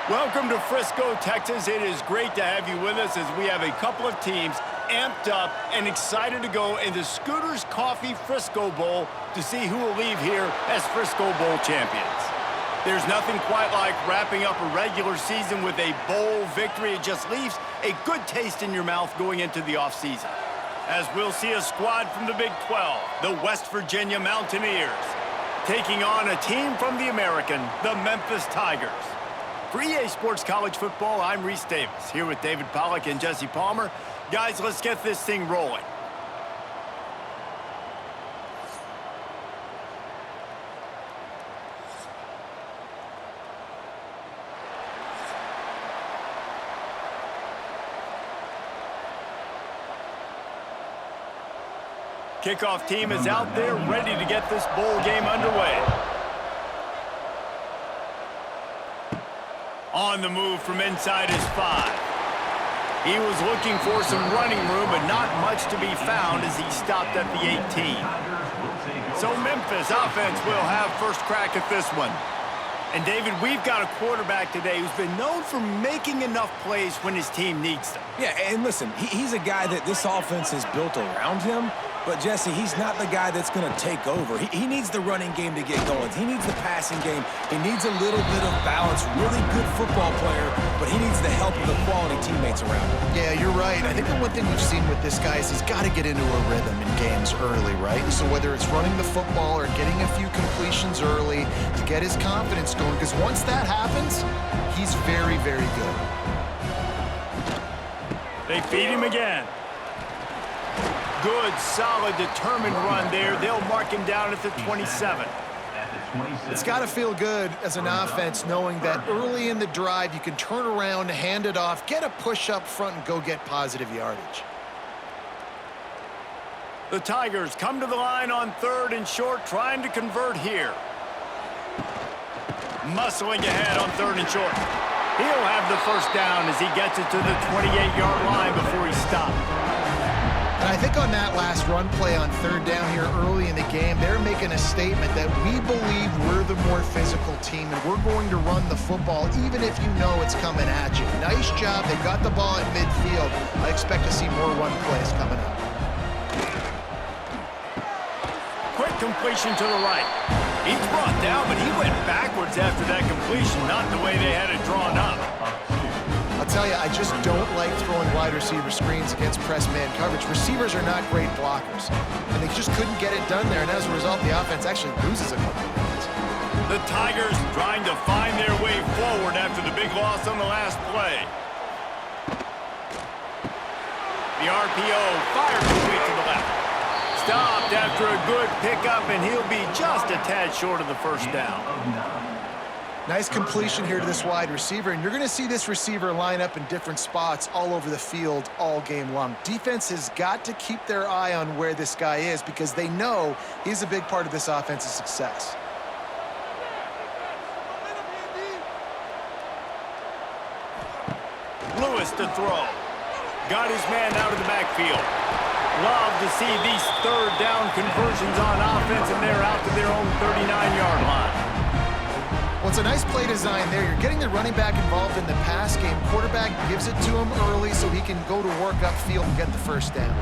Welcome to Frisco, Texas. It is great to have you with us as we have a couple of teams amped up and excited to go in the Scooters Coffee Frisco Bowl to see who will leave here as Frisco Bowl champions. There's nothing quite like wrapping up a regular season with a bowl victory. It just leaves a good taste in your mouth going into the offseason. As we'll see a squad from the Big 12, the West Virginia Mountaineers, taking on a team from the American, the Memphis Tigers. For EA Sports College Football, I'm Reese Davis, here with David Pollack and Jesse Palmer. Guys, let's get this thing rolling. Kickoff team is out there ready to get this bowl game underway. On the move from inside his 5. He was looking for some running room, but not much to be found as he stopped at the 18. So Memphis offense will have first crack at this one. And David, we've got a quarterback today who's been known for making enough plays when his team needs them. Yeah, and listen, he's a guy that this offense is built around him. But, Jesse, he's not the guy that's going to take over. He needs the running game to get going. He needs the passing game. He needs a little bit of balance. Really good football player, but he needs the help of the quality teammates around him. Yeah, you're right. I think the one thing we've seen with this guy is he's got to get into a rhythm in games early, right? So whether it's running the football or getting a few completions early to get his confidence going, because once that happens, he's very, very good. They feed him again. Good, solid, determined run there. They'll mark him down at the 27. It's got to feel good as an offense knowing that early in the drive you can turn around, hand it off, get a push up front, and go get positive yardage. The Tigers come to the line on 3rd and short, trying to convert here. Muscling ahead on 3rd and short. He'll have the first down as he gets it to the 28-yard line before he stopped. And I think on that last run play on 3rd down here early in the game, they're making a statement that we believe we're the more physical team and we're going to run the football even if you know it's coming at you. Nice job. They got the ball at midfield. I expect to see more run plays coming up. Quick completion to the right. He's brought down, but he went backwards after that completion, not the way they had it drawn up. I'll tell you, I just don't like throwing wide receiver screens against press man coverage. Receivers are not great blockers, and they just couldn't get it done there, and as a result, the offense actually loses a couple of yards. The Tigers trying to find their way forward after the big loss on the last play. The RPO fired complete to the left. Stopped after a good pickup, and he'll be just a tad short of the first down. Nice completion here to this wide receiver, and you're going to see this receiver line up in different spots all over the field all game long. Defense has got to keep their eye on where this guy is because they know he's a big part of this offense's success. Lewis to throw. Got his man out of the backfield. Love to see these 3rd down conversions on offense, and they're out to their own 39-yard line. Well, it's a nice play design there. You're getting the running back involved in the pass game. Quarterback gives it to him early so he can go to work upfield and get the first down.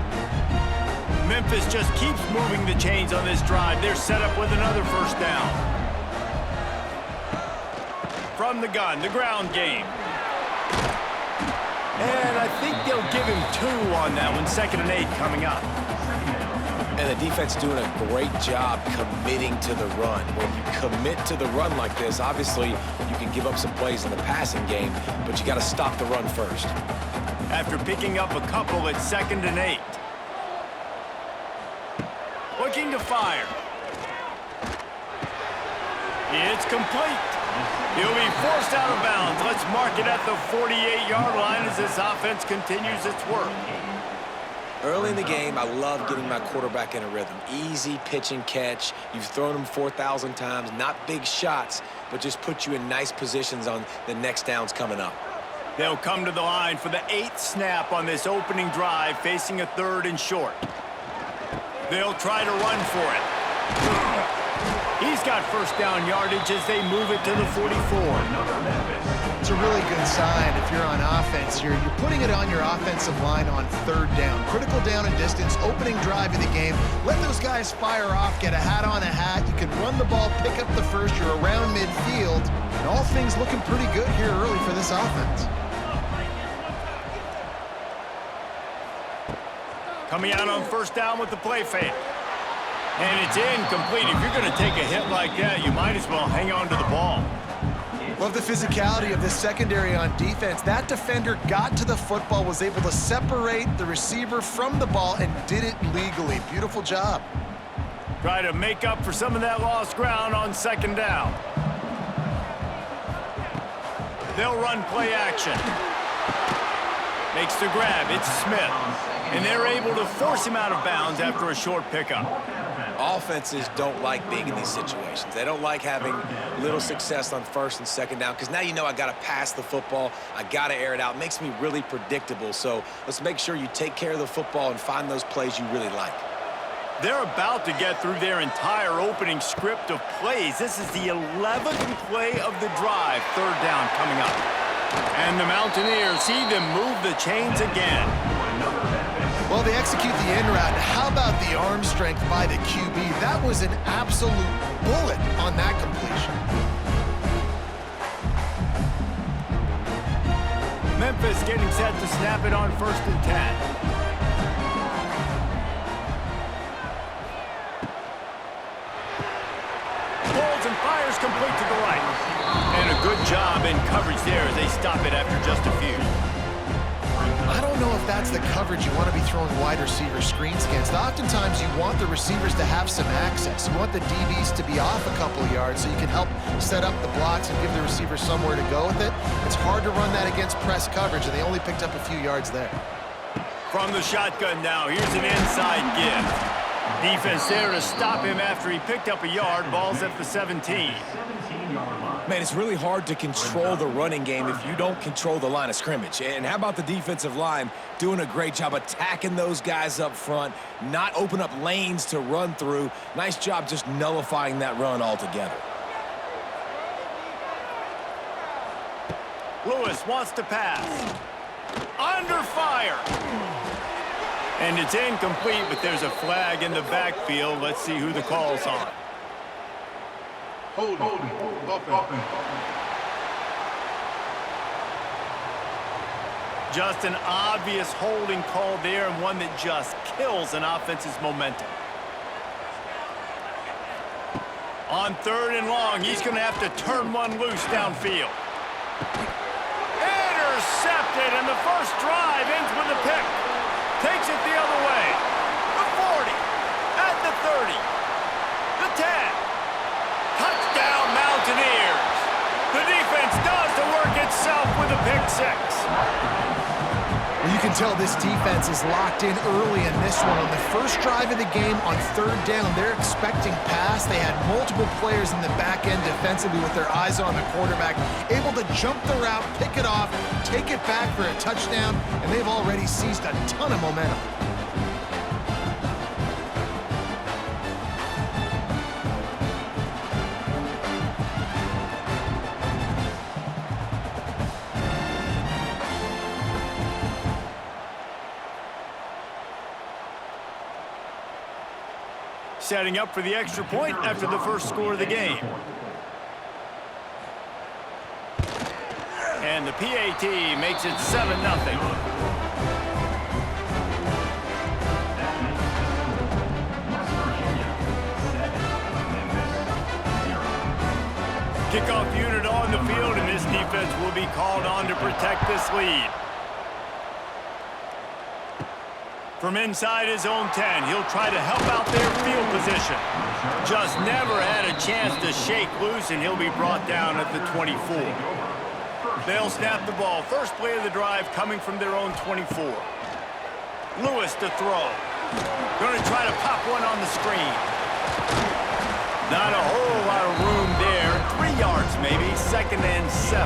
Memphis just keeps moving the chains on this drive. They're set up with another first down. From the gun, the ground game. And I think they'll give him 2 on that one. 2nd and 8 coming up. And the defense doing a great job committing to the run. When you commit to the run like this, obviously you can give up some plays in the passing game, but you got to stop the run first. After picking up a couple at 2nd and 8. Looking to fire. It's complete. He'll be forced out of bounds. Let's mark it at the 48-yard line as this offense continues its work. Early in the game, I love getting my quarterback in a rhythm. Easy pitch and catch. You've thrown him 4,000 times. Not big shots, but just put you in nice positions on the next downs coming up. They'll come to the line for the 8th snap on this opening drive, facing a 3rd and short. They'll try to run for it. He's got got first down yardage as they move it to the 44. It's a really good sign if you're on offense. You're putting it on your offensive line on third down. Critical down and distance, opening drive of the game. Let those guys fire off, get a hat on a hat. You can run the ball, pick up the first. You're around midfield. And all things looking pretty good here early for this offense. Coming out on first down with the play fake. And it's incomplete. If you're going to take a hit like that, you might as well hang on to the ball. Love the physicality of this secondary on defense. That defender got to the football, was able to separate the receiver from the ball, and did it legally. Beautiful job. Try to make up for some of that lost ground on second down. They'll run play action. Makes the grab. It's Smith. And they're able to force him out of bounds after a short pickup. Offenses don't like being in these situations. They don't like having little success on first and second down because now you know I got to pass the football. I got to air it out. It makes me really predictable. So let's make sure you take care of the football and find those plays you really like. They're about to get through their entire opening script of plays. This is the 11th play of the drive. Third down coming up. And the Mountaineers see them move the chains again. Well, they execute the end route. How about the arm strength by the QB? That was an absolute bullet on that completion. Memphis getting set to snap it on 1st and 10. Pulls and fires complete to the right. And a good job in coverage there as they stop it after just a few. I don't know if that's the coverage you want to be throwing wide receiver screens against. Oftentimes, you want the receivers to have some access. You want the DBs to be off a couple of yards so you can help set up the blocks and give the receiver somewhere to go with it. It's hard to run that against press coverage, and they only picked up a few yards there. From the shotgun now, here's an inside give. Defense there to stop him after he picked up a yard. Ball's at the 17. Man, it's really hard to control the running game if you don't control the line of scrimmage. And how about the defensive line doing a great job attacking those guys up front, not open up lanes to run through. Nice job just nullifying that run altogether. Lewis wants to pass. Under fire. And it's incomplete, but there's a flag in the backfield. Let's see who the call's on. Holding. Just an obvious holding call there, and one that just kills an offense's momentum. On 3rd and long, he's going to have to turn one loose downfield. Intercepted, and the first drive ends with a pick. Takes it the other way. The 40, at the 30, the 10. Touchdown, Mountaineers. The defense does the work itself with a pick six. Well, you can tell this defense is locked in early in this one. On the first drive of the game on 3rd down, they're expecting pass. They had multiple players in the back end defensively with their eyes on the quarterback, able to jump the route, pick it off, take it back for a touchdown, and they've already seized a ton of momentum. Setting up for the extra point after the first score of the game. And the PAT makes it 7-0. Kickoff unit on the field, and this defense will be called on to protect this lead. From inside his own 10, he'll try to help out their field position. Just never had a chance to shake loose, and he'll be brought down at the 24. They'll snap the ball. First play of the drive coming from their own 24. Lewis to throw. Going to try to pop one on the screen. Not a whole lot of room there. 3 yards maybe, 2nd and 7.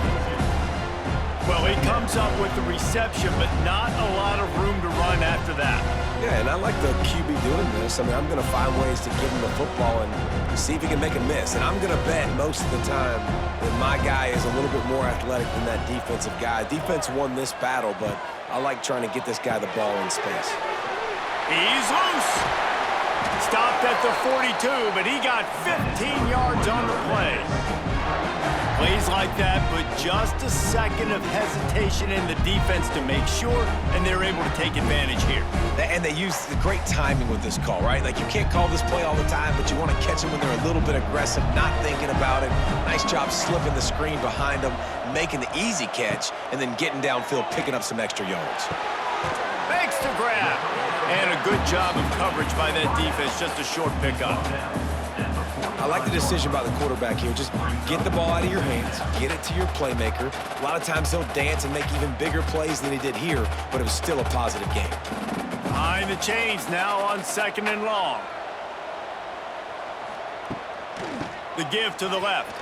Well, he comes up with the reception, but not a lot of room to run after that. Yeah, and I like the QB doing this. I mean, I'm going to find ways to give him the football and see if he can make a miss. And I'm going to bet most of the time that my guy is a little bit more athletic than that defensive guy. Defense won this battle, but I like trying to get this guy the ball in space. He's loose. Stopped at the 42, but he got 15 yards on the play. Plays like that, but just a second of hesitation in the defense to make sure, and they're able to take advantage here. And they use the great timing with this call, right? Like, you can't call this play all the time, but you want to catch them when they're a little bit aggressive, not thinking about it. Nice job slipping the screen behind them, making the easy catch, and then getting downfield, picking up some extra yards. Makes the grab. And a good job of coverage by that defense, just a short pickup. I like the decision by the quarterback here. Just get the ball out of your hands, get it to your playmaker. A lot of times he'll dance and make even bigger plays than he did here, but it was still a positive game. Behind the chains now on 2nd and long. The give to the left.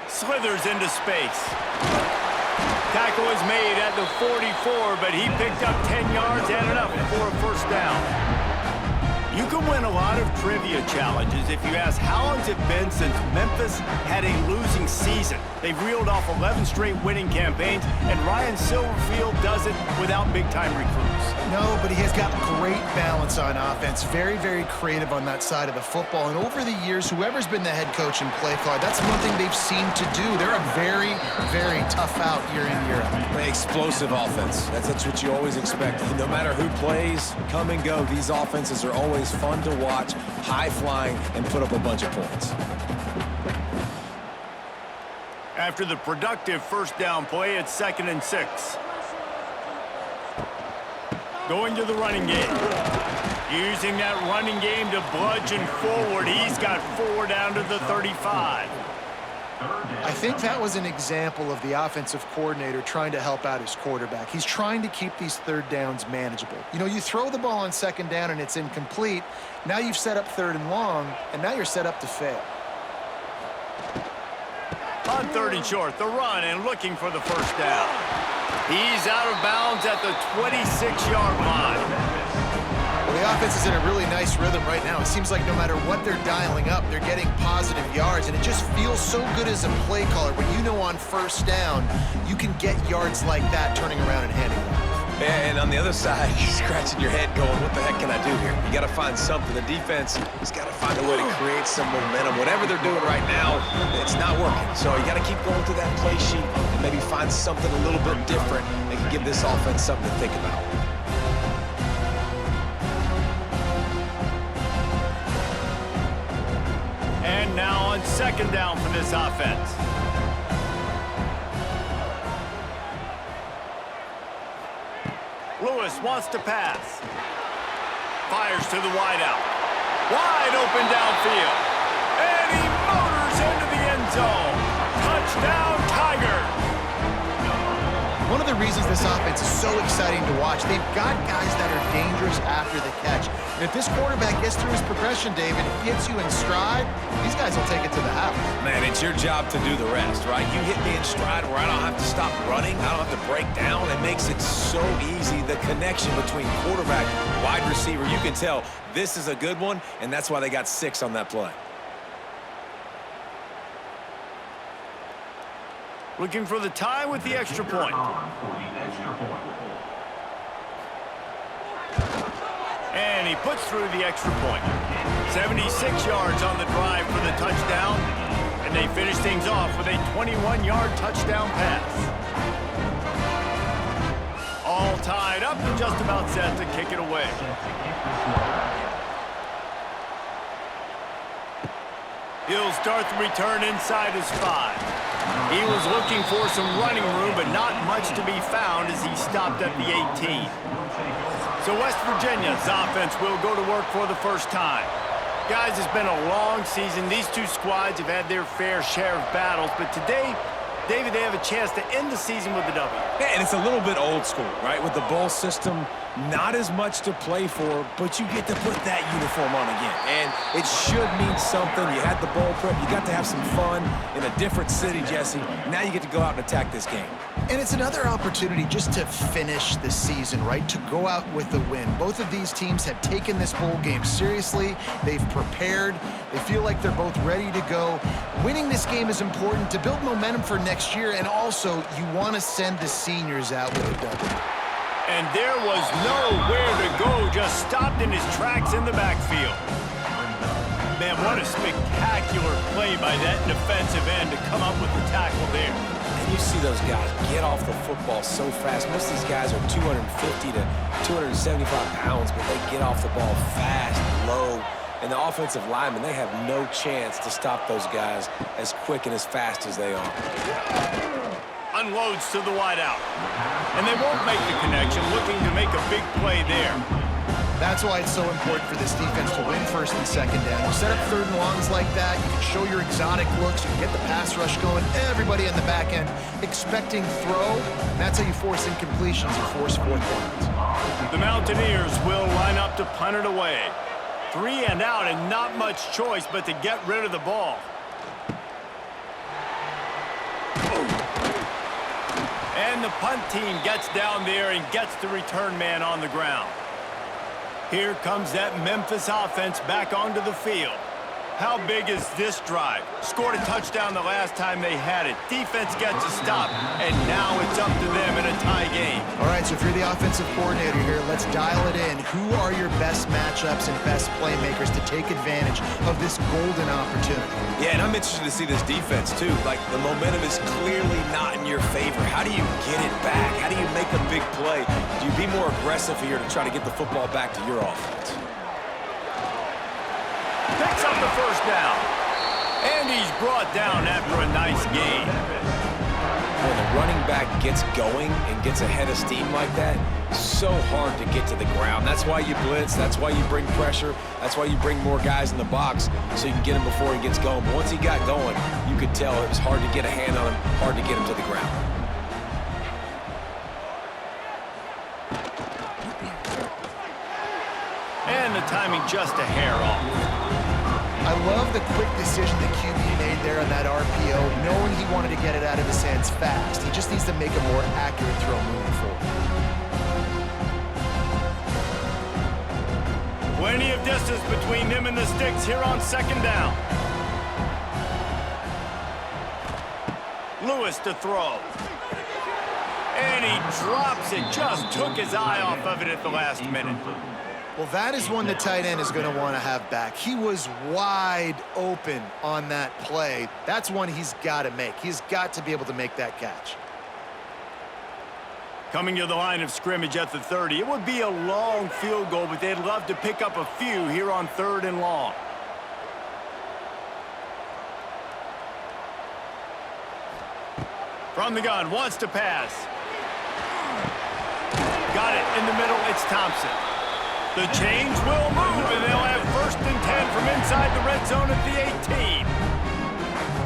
Slithers into space. Tackle is made at the 44, but he picked up 10 yards and enough for a first down. You can win a lot of trivia challenges if you ask how long's it been since Memphis had a losing season. They've reeled off 11 straight winning campaigns, and Ryan Silverfield does it without big-time recruits. No, but he has got great balance on offense. Very, very creative on that side of the football. And over the years, whoever's been the head coach and play caller, that's one thing they've seemed to do. They're a very, very tough out year in, year out. Explosive offense. That's what you always expect. No matter who plays, come and go, these offenses are always fun to watch, high-flying, and put up a bunch of points. After the productive first down play, it's 2nd and 6. Going to the running game. Using that running game to bludgeon forward. He's got 4 down to the 35. I think that was an example of the offensive coordinator trying to help out his quarterback. He's trying to keep these 3rd downs manageable. You know, you throw the ball on 2nd down and it's incomplete. Now you've set up 3rd and long, and now you're set up to fail. On 3rd and short, the run and looking for the first down. He's out of bounds at the 26-yard line. Well, the offense is in a really nice rhythm right now. It seems like no matter what they're dialing up, they're getting positive yards, and it just feels so good as a play caller when you know on first down you can get yards like that turning around and handing it off. And on the other side, you're scratching your head going, what the heck can I do here? You got to find something. The defense has got to find a way to create some momentum. Whatever they're doing right now, it's not working. So you got to keep going through that play sheet and maybe find something a little bit different that can give this offense something to think about. And now on 2nd down for this offense. Lewis wants to pass. Fires to the wideout. Wide open downfield. And he motors into the end zone. Touchdown, Tigers. One of the reasons this offense is so exciting to watch, they've got guys that are dangerous after the catch. And if this quarterback gets through his progression, David, hits you in stride, these guys will take it to the house. Man, it's your job to do the rest, right? You hit me in stride where I don't have to stop running. I don't have to break down. It makes it so easy. The connection between quarterback, wide receiver, you can tell this is a good one, and that's why they got 6 on that play. Looking for the tie with the extra point. And he puts through the extra point. 76 yards on the drive for the touchdown. And they finish things off with a 21-yard touchdown pass. All tied up and just about set to kick it away. He'll start the return inside his 5. He was looking for some running room, but not much to be found as he stopped at the 18. So West Virginia's offense will go to work for the first time. Guys, it's been a long season. These two squads have had their fair share of battles, but today, David, they have a chance to end the season with a W. Yeah, and it's a little bit old school, right? With the bowl system, not as much to play for, but you get to put that uniform on again. And it should mean something. You had the bowl prep. You got to have some fun in a different city, Jesse. Now you get to go out and attack this game. And it's another opportunity just to finish the season, right? To go out with the win. Both of these teams have taken this bowl game seriously. They've prepared. They feel like they're both ready to go. Winning this game is important to build momentum for next year, and also you want to send the seniors out with a W. And there was nowhere to go, just stopped in his tracks in the backfield. Man, what a spectacular play by that defensive end to come up with the tackle there. And you see those guys get off the football so fast. Most of these guys are 250 to 275 pounds, but they get off the ball fast, low. And the offensive linemen, they have no chance to stop those guys as quick and as fast as they are. Unloads to the wideout. And they won't make the connection, looking to make a big play there. That's why it's so important for this defense to win first and second down. You set up third and longs like that, you can show your exotic looks, you can get the pass rush going, everybody in the back end expecting throw. That's how you force incompletions and force fourth downs. The Mountaineers will line up to punt it away. 3 and out and not much choice but to get rid of the ball. And the punt team gets down there and gets the return man on the ground. Here comes that Memphis offense back onto the field. How big is this drive? Scored a touchdown the last time they had it. Defense gets a stop, and now it's up to them in a tie game. All right, so if you're the offensive coordinator here, let's dial it in. Who are your best matchups and best playmakers to take advantage of this golden opportunity? Yeah, and I'm interested to see this defense, too. Like, the momentum is clearly not in your favor. How do you get it back? How do you make a big play? Do you be more aggressive here to try to get the football back to your offense? Picks up the first down. And he's brought down after a nice gain. When the running back gets going and gets ahead of steam like that, so hard to get to the ground. That's why you blitz. That's why you bring pressure. That's why you bring more guys in the box so you can get him before he gets going. But once he got going, you could tell it was hard to get a hand on him, hard to get him to the ground. And the timing just a hair off. I love the quick decision the QB made there on that RPO, knowing he wanted to get it out of his hands fast. He just needs to make a more accurate throw moving forward. Plenty of distance between them and the sticks here on second down. Lewis to throw. And he drops it. Just took his eye off of it at the last minute. Well, that is one the tight end is going to want to have back. He was wide open on that play. That's one he's got to make. He's got to be able to make that catch. Coming to the line of scrimmage at the 30. It would be a long field goal, but they'd love to pick up a few here on 3rd and long. From the gun, wants to pass. Got it in the middle, it's Thompson. The chains will move, and they'll have 1st and 10 from inside the red zone at the 18.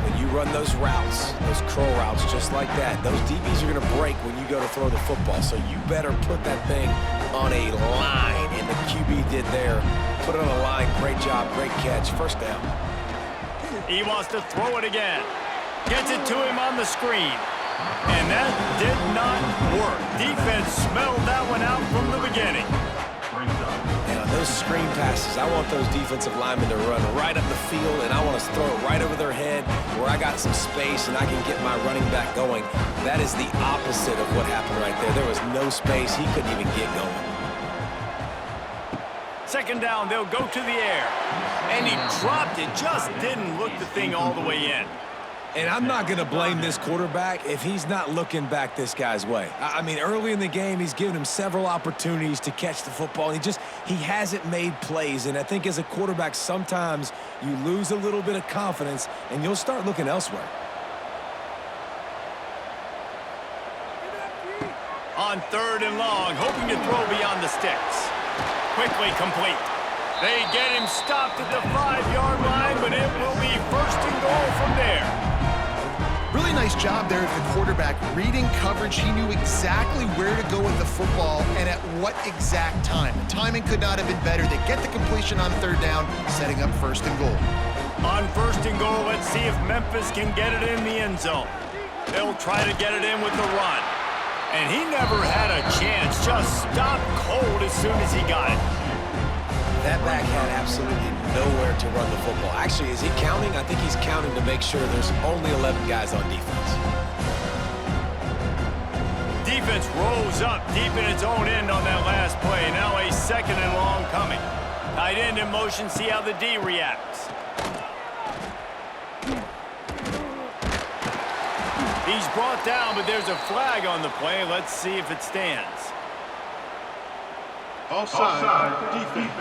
When you run those routes, those curl routes just like that, those DBs are going to break when you go to throw the football. So you better put that thing on a line, and the QB did there. Put it on a line. Great job, great catch. 1st down. He wants to throw it again. Gets it to him on the screen. And that did not work. Defense smelled that one out from the beginning. And on those screen passes, I want those defensive linemen to run right up the field, and I want to throw it right over their head where I got some space and I can get my running back going. That is the opposite of what happened right there. There was no space. He couldn't even get going. 2nd down, they'll go to the air. And he dropped it, just didn't look the thing all the way in. And I'm not going to blame this quarterback if he's not looking back this guy's way. I mean, early in the game, he's given him several opportunities to catch the football. He hasn't made plays. And I think as a quarterback, sometimes you lose a little bit of confidence and you'll start looking elsewhere. On 3rd and long, hoping to throw beyond the sticks. Quickly complete. They get him stopped at the 5-yard line, but it will be 1st and goal from there. Really nice job there of the quarterback. Reading coverage, he knew exactly where to go with the football and at what exact time. The timing could not have been better. They get the completion on 3rd down, setting up 1st and goal. On 1st and goal, let's see if Memphis can get it in the end zone. They'll try to get it in with the run. And he never had a chance. Just stopped cold as soon as he got it. That back had absolutely nowhere to run the football. Actually, is he counting? I think he's counting to make sure there's only 11 guys on defense. Defense rose up deep in its own end on that last play. Now a 2nd and long coming. Tight end in motion, see how the D reacts. He's brought down, but there's a flag on the play. Let's see if it stands. Offside, defense.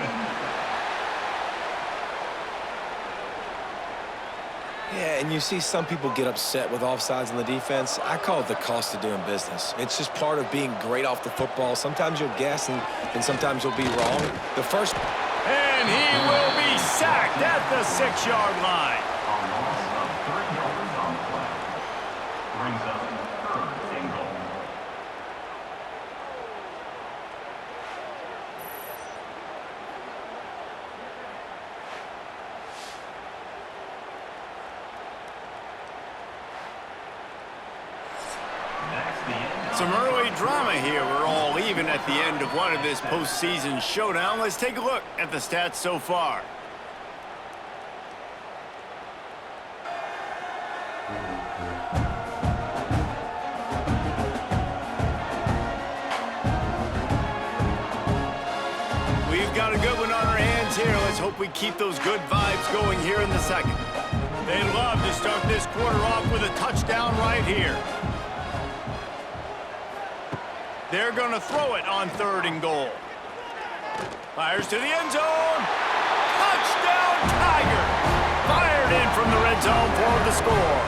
Yeah, and you see some people get upset with offsides on the defense. I call it the cost of doing business. It's just part of being great off the football. Sometimes you'll guess, and sometimes you'll be wrong. The first... And he will be sacked at the 6-yard line. Brings up 3rd and goal. Some early drama here. We're all even at the end of one of this postseason showdown. Let's take a look at the stats so far. We've got a good one on our hands here. Let's hope we keep those good vibes going here in the second. They'd love to start this quarter off with a touchdown right here. They're going to throw it on 3rd and goal. Fires to the end zone. Touchdown, Tigers! Fired in from the red zone for the score.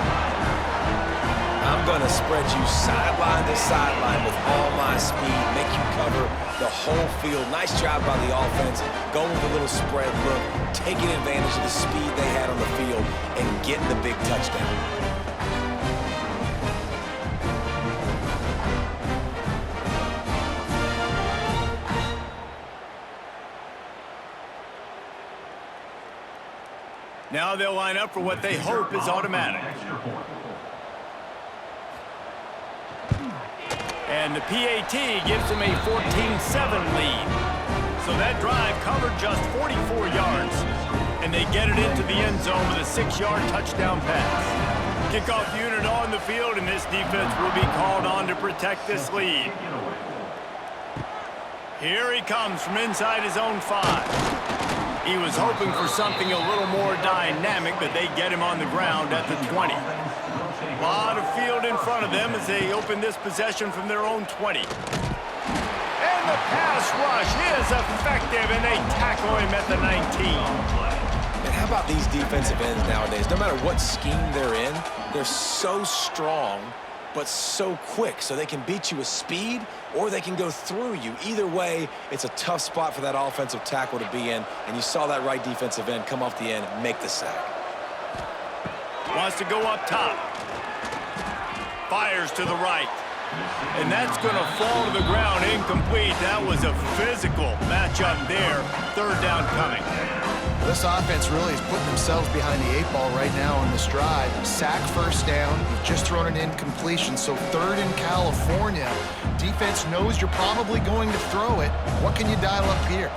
I'm going to spread you sideline to sideline with all my speed, make you cover the whole field. Nice job by the offense, going with a little spread look, taking advantage of the speed they had on the field, and getting the big touchdown. Now they'll line up for what they hope is automatic. And the PAT gives them a 14-7 lead. So that drive covered just 44 yards. And they get it into the end zone with a 6-yard touchdown pass. Kickoff unit on the field, and this defense will be called on to protect this lead. Here he comes from inside his own 5. He was hoping for something a little more dynamic, but they get him on the ground at the 20. A lot of field in front of them as they open this possession from their own 20. And the pass rush is effective, and they tackle him at the 19. And how about these defensive ends nowadays? No matter what scheme they're in, they're so strong, but so quick. So they can beat you with speed, or they can go through you. Either way, it's a tough spot for that offensive tackle to be in. And you saw that right defensive end come off the end, make the sack. Wants to go up top. Fires to the right. And that's going to fall to the ground incomplete. That was a physical matchup there. 3rd down coming. This offense really is putting themselves behind the 8 ball right now on this drive. Sack 1st down. You've just thrown an incompletion. So 3rd in California. Defense knows you're probably going to throw it. What can you dial up here?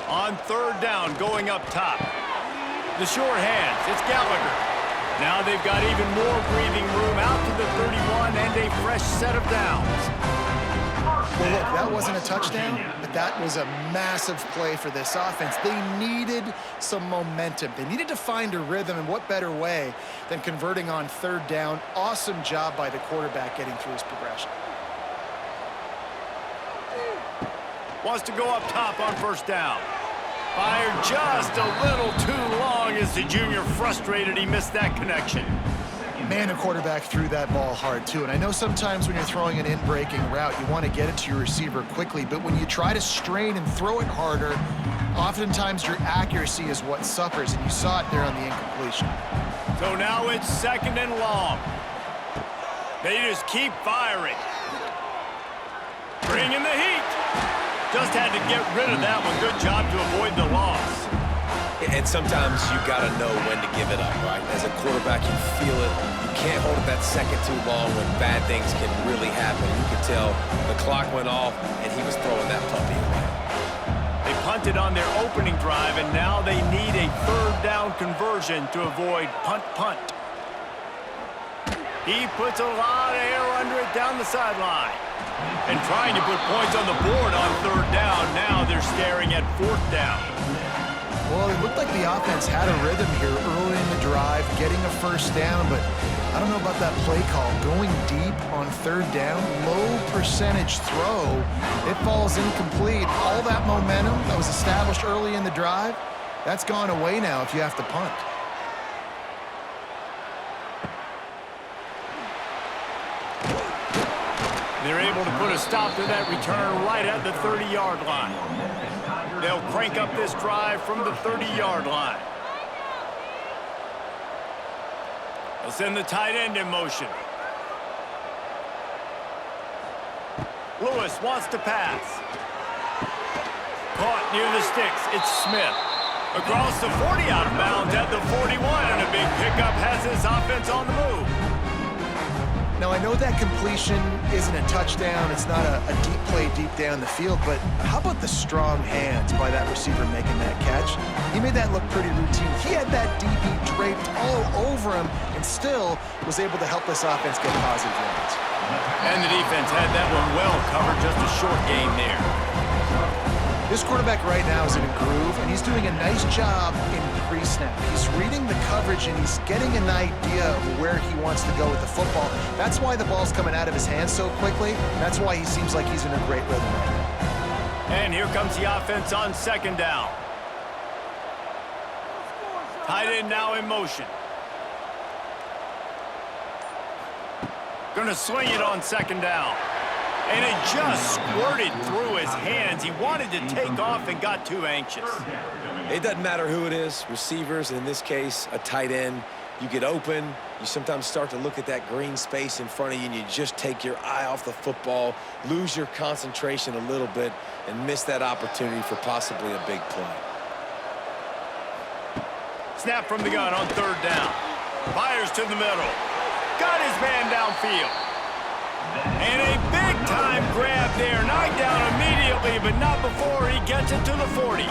On 3rd down, going up top. The short hands, it's Gallagher. Now they've got even more breathing room out to the 31 and a fresh set of downs. Well, look, that wasn't a touchdown, but that was a massive play for this offense. They needed some momentum. They needed to find a rhythm, and what better way than converting on 3rd down. Awesome job by the quarterback getting through his progression. Wants to go up top on 1st down. Fired just a little too long as the junior frustrated. He missed that connection. Man, the quarterback threw that ball hard, too. And I know sometimes when you're throwing an in-breaking route, you want to get it to your receiver quickly. But when you try to strain and throw it harder, oftentimes your accuracy is what suffers. And you saw it there on the incompletion. So now it's 2nd and long. They just keep firing. Bringing the heat. Just had to get rid of that one. Good job to avoid the loss. And sometimes you got to know when to give it up, right? As a quarterback, you feel it. You can't hold it that second too long when bad things can really happen. You could tell the clock went off, and he was throwing that puppy away. They punted on their opening drive, and now they need a third down conversion to avoid punt. He puts a lot of air under it down the sideline. And trying to put points on the board on third down. Now they're staring at fourth down. Well, it looked like the offense had a rhythm here early in the drive, getting a first down, but I don't know about that play call. Going deep on third down, low percentage throw, it falls incomplete. All that momentum that was established early in the drive, that's gone away now if you have to punt. They're able to put a stop to that return right at the 30-yard line. They'll crank up this drive from the 30-yard line. They'll send the tight end in motion. Lewis wants to pass. Caught near the sticks. It's Smith. Across the 40, out of bounds at the 41, and a big pickup has his offense on the move. Now, I know that completion isn't a touchdown. It's not a deep play deep down the field, but how about the strong hands by that receiver making that catch? He made that look pretty routine. He had that DB draped all over him and still was able to help this offense get positive yards. And the defense had that one well covered, just a short game there. This quarterback right now is in a groove, and he's doing a nice job in pre-snap. He's reading the coverage, and he's getting an idea of where he wants to go with the football. That's why the ball's coming out of his hands so quickly. That's why he seems like he's in a great rhythm right now. And here comes the offense on second down. Tight end now in motion. Gonna swing it on second down. And it just squirted through his hands. He wanted to take off and got too anxious. It doesn't matter who it is, receivers, in this case, a tight end. You get open, you sometimes start to look at that green space in front of you, and you just take your eye off the football, lose your concentration a little bit, and miss that opportunity for possibly a big play. Snap from the gun on third down. Fires to the middle. Got his man downfield. And a big-time grab there. Knocked down immediately, but not before he gets it to the 40.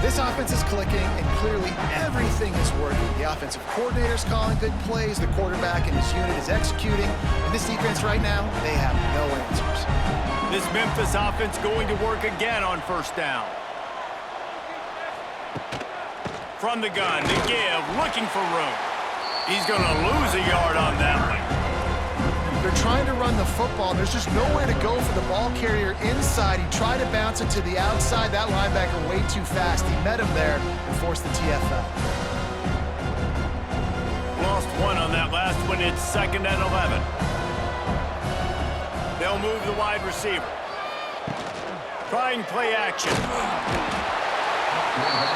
This offense is clicking, and clearly everything is working. The offensive coordinator's calling good plays. The quarterback and his unit is executing. And this defense right now, they have no answers. This Memphis offense going to work again on first down. From the gun to give, looking for room. He's going to lose a yard on that one. They're trying to run the football, and there's just nowhere to go for the ball carrier inside. He tried to bounce it to the outside. That linebacker way too fast. He met him there and forced the TFL. Lost one on that last one. It's second and 11. They'll move the wide receiver. Trying play action.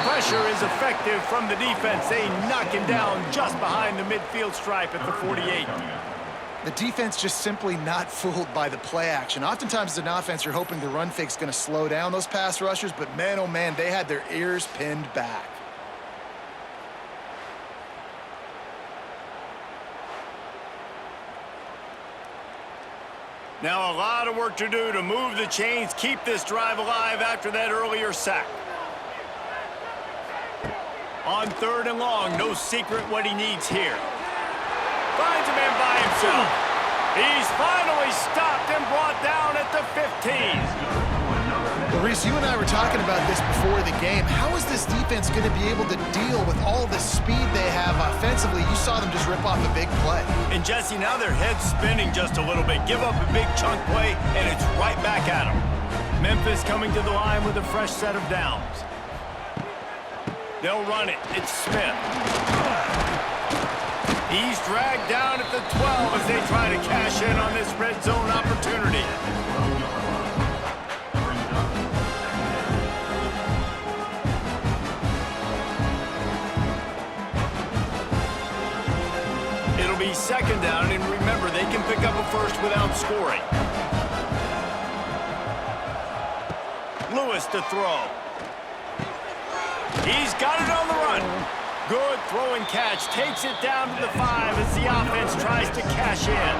Pressure is effective from the defense. They knock him down just behind the midfield stripe at the 48. The defense just simply not fooled by the play action. Oftentimes as an offense, you're hoping the run fake's going to slow down those pass rushers, but man, oh man, they had their ears pinned back. Now a lot of work to do to move the chains, keep this drive alive after that earlier sack. On third and long, no secret what he needs here. Finds a man by himself. He's finally stopped and brought down at the 15. Well, Reese, you and I were talking about this before the game. How is this defense going to be able to deal with all the speed they have offensively? You saw them just rip off a big play. And Jesse, now their head's spinning just a little bit. Give up a big chunk play, and it's right back at them. Memphis coming to the line with a fresh set of downs. They'll run it. It's Smith. He's dragged down at the 12 as they try to cash in on this red zone opportunity. It'll be second down, and remember, they can pick up a first without scoring. Lewis to throw. He's got it on the run. Good throw and catch. Takes it down to the 5 as the offense tries to cash in.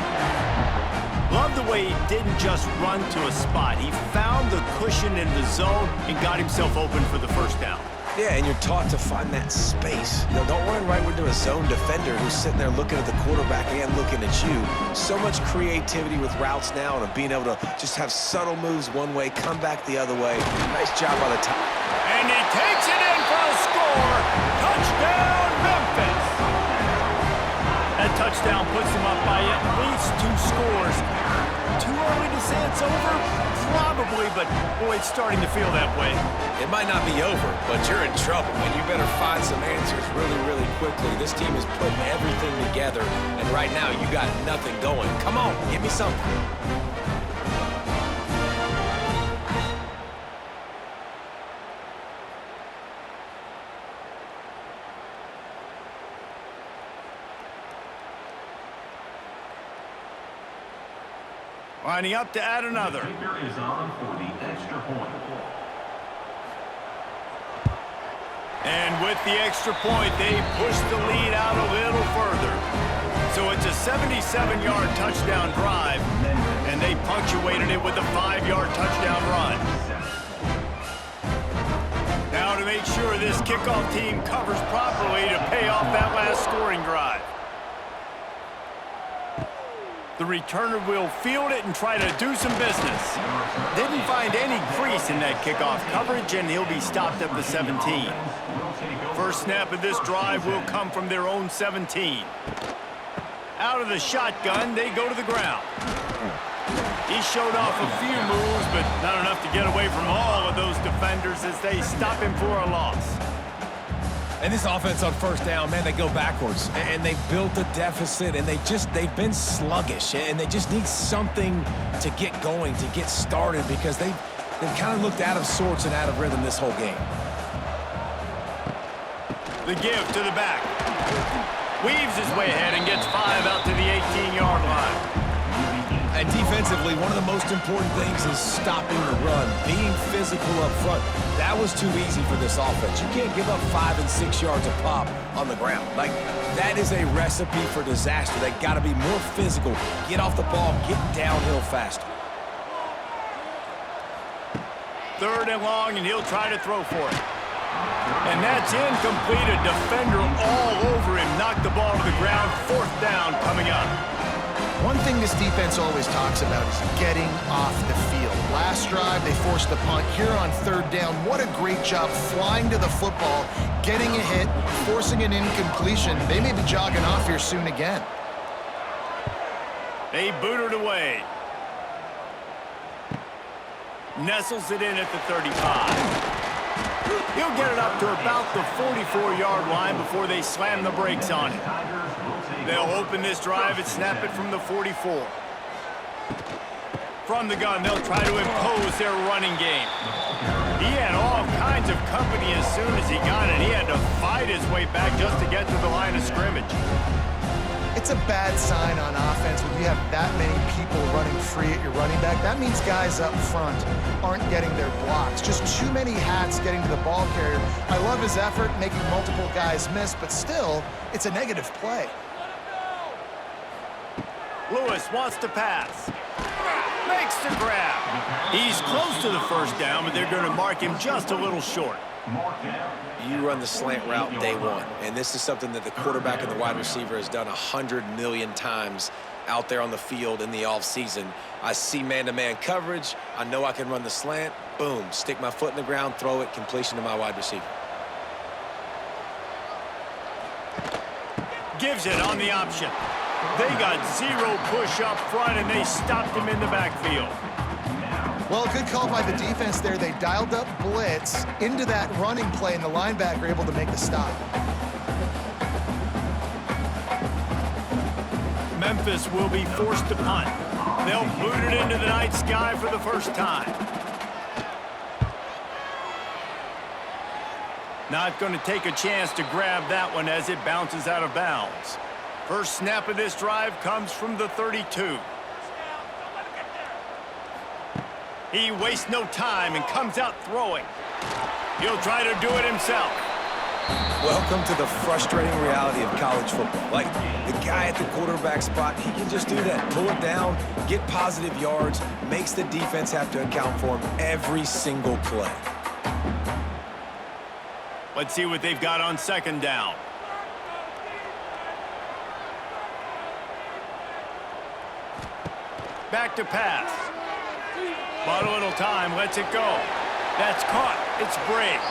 Love the way he didn't just run to a spot. He found the cushion in the zone and got himself open for the first down. Yeah, and you're taught to find that space. You know, don't run right into a zone defender who's sitting there looking at the quarterback and looking at you. So much creativity with routes now and being able to just have subtle moves one way, come back the other way. Nice job by the top. And he takes it in for a score. Touchdown, Memphis. That touchdown puts them up by at least 2 scores. Too early to say it's over? Probably, but boy, it's starting to feel that way. It might not be over, but you're in trouble, and you better find some answers really, really quickly. This team is putting everything together, and right now you got nothing going. Come on, give me something. Lining up to add another. Kicker is on for the extra point. And with the extra point, they push the lead out a little further. So it's a 77-yard touchdown drive, and they punctuated it with a 5-yard touchdown run. Now to make sure this kickoff team covers properly to pay off that last scoring drive. The returner will field it and try to do some business. Didn't find any crease in that kickoff coverage, and he'll be stopped at the 17. First snap of this drive will come from their own 17. Out of the shotgun, they go to the ground. He showed off a few moves, but not enough to get away from all of those defenders as they stop him for a loss. And this offense on first down, man, they go backwards. And they've built a deficit, and they've been sluggish. And they just need something to get going, to get started, because they've kind of looked out of sorts and out of rhythm this whole game. The give to the back. Weaves his way ahead and gets 5 out to the 18-yard line. And defensively, one of the most important things is stopping the run, being physical up front. That was too easy for this offense. You can't give up 5 and 6 yards a pop on the ground. Like, that is a recipe for disaster. They got to be more physical, get off the ball, get downhill faster. 3rd and long, and he'll try to throw for it. And that's incomplete. A defender all over him. Knocked the ball to the ground. 4th down coming up. One thing this defense always talks about is getting off the field. Last drive, they forced the punt. Here on 3rd down, what a great job flying to the football, getting a hit, forcing an incompletion. They may be jogging off here soon again. They boot it away. Nestles it in at the 35. He'll get it up to about the 44-yard line before they slam the brakes on it. They'll open this drive and snap it from the 44. From the gun, they'll try to impose their running game. He had all kinds of company as soon as he got it. He had to fight his way back just to get to the line of scrimmage. It's a bad sign on offense when you have that many people running free at your running back. That means guys up front aren't getting their blocks. Just too many hats getting to the ball carrier. I love his effort, making multiple guys miss, but still, it's a negative play. Lewis wants to pass. Makes the grab. He's close to the first down, but they're going to mark him just a little short. You run the slant route day one, and this is something that the quarterback and the wide receiver has done 100 million times out there on the field in the offseason. I see man-to-man coverage. I know I can run the slant. Boom, stick my foot in the ground, throw it, completion to my wide receiver. Gives it on the option. They got 0 push up front, and they stopped him in the backfield. Well, good call by the defense there. They dialed up blitz into that running play, and the linebacker able to make the stop. Memphis will be forced to punt. They'll boot it into the night sky for the first time. Not going to take a chance to grab that one as it bounces out of bounds. First snap of this drive comes from the 32. He wastes no time and comes out throwing. He'll try to do it himself. Welcome to the frustrating reality of college football. Like, the guy at the quarterback spot, he can just do that. Pull it down, get positive yards, makes the defense have to account for him every single play. Let's see what they've got on second down. Back to pass. Bought a little time, lets it go. That's caught. It's Brake.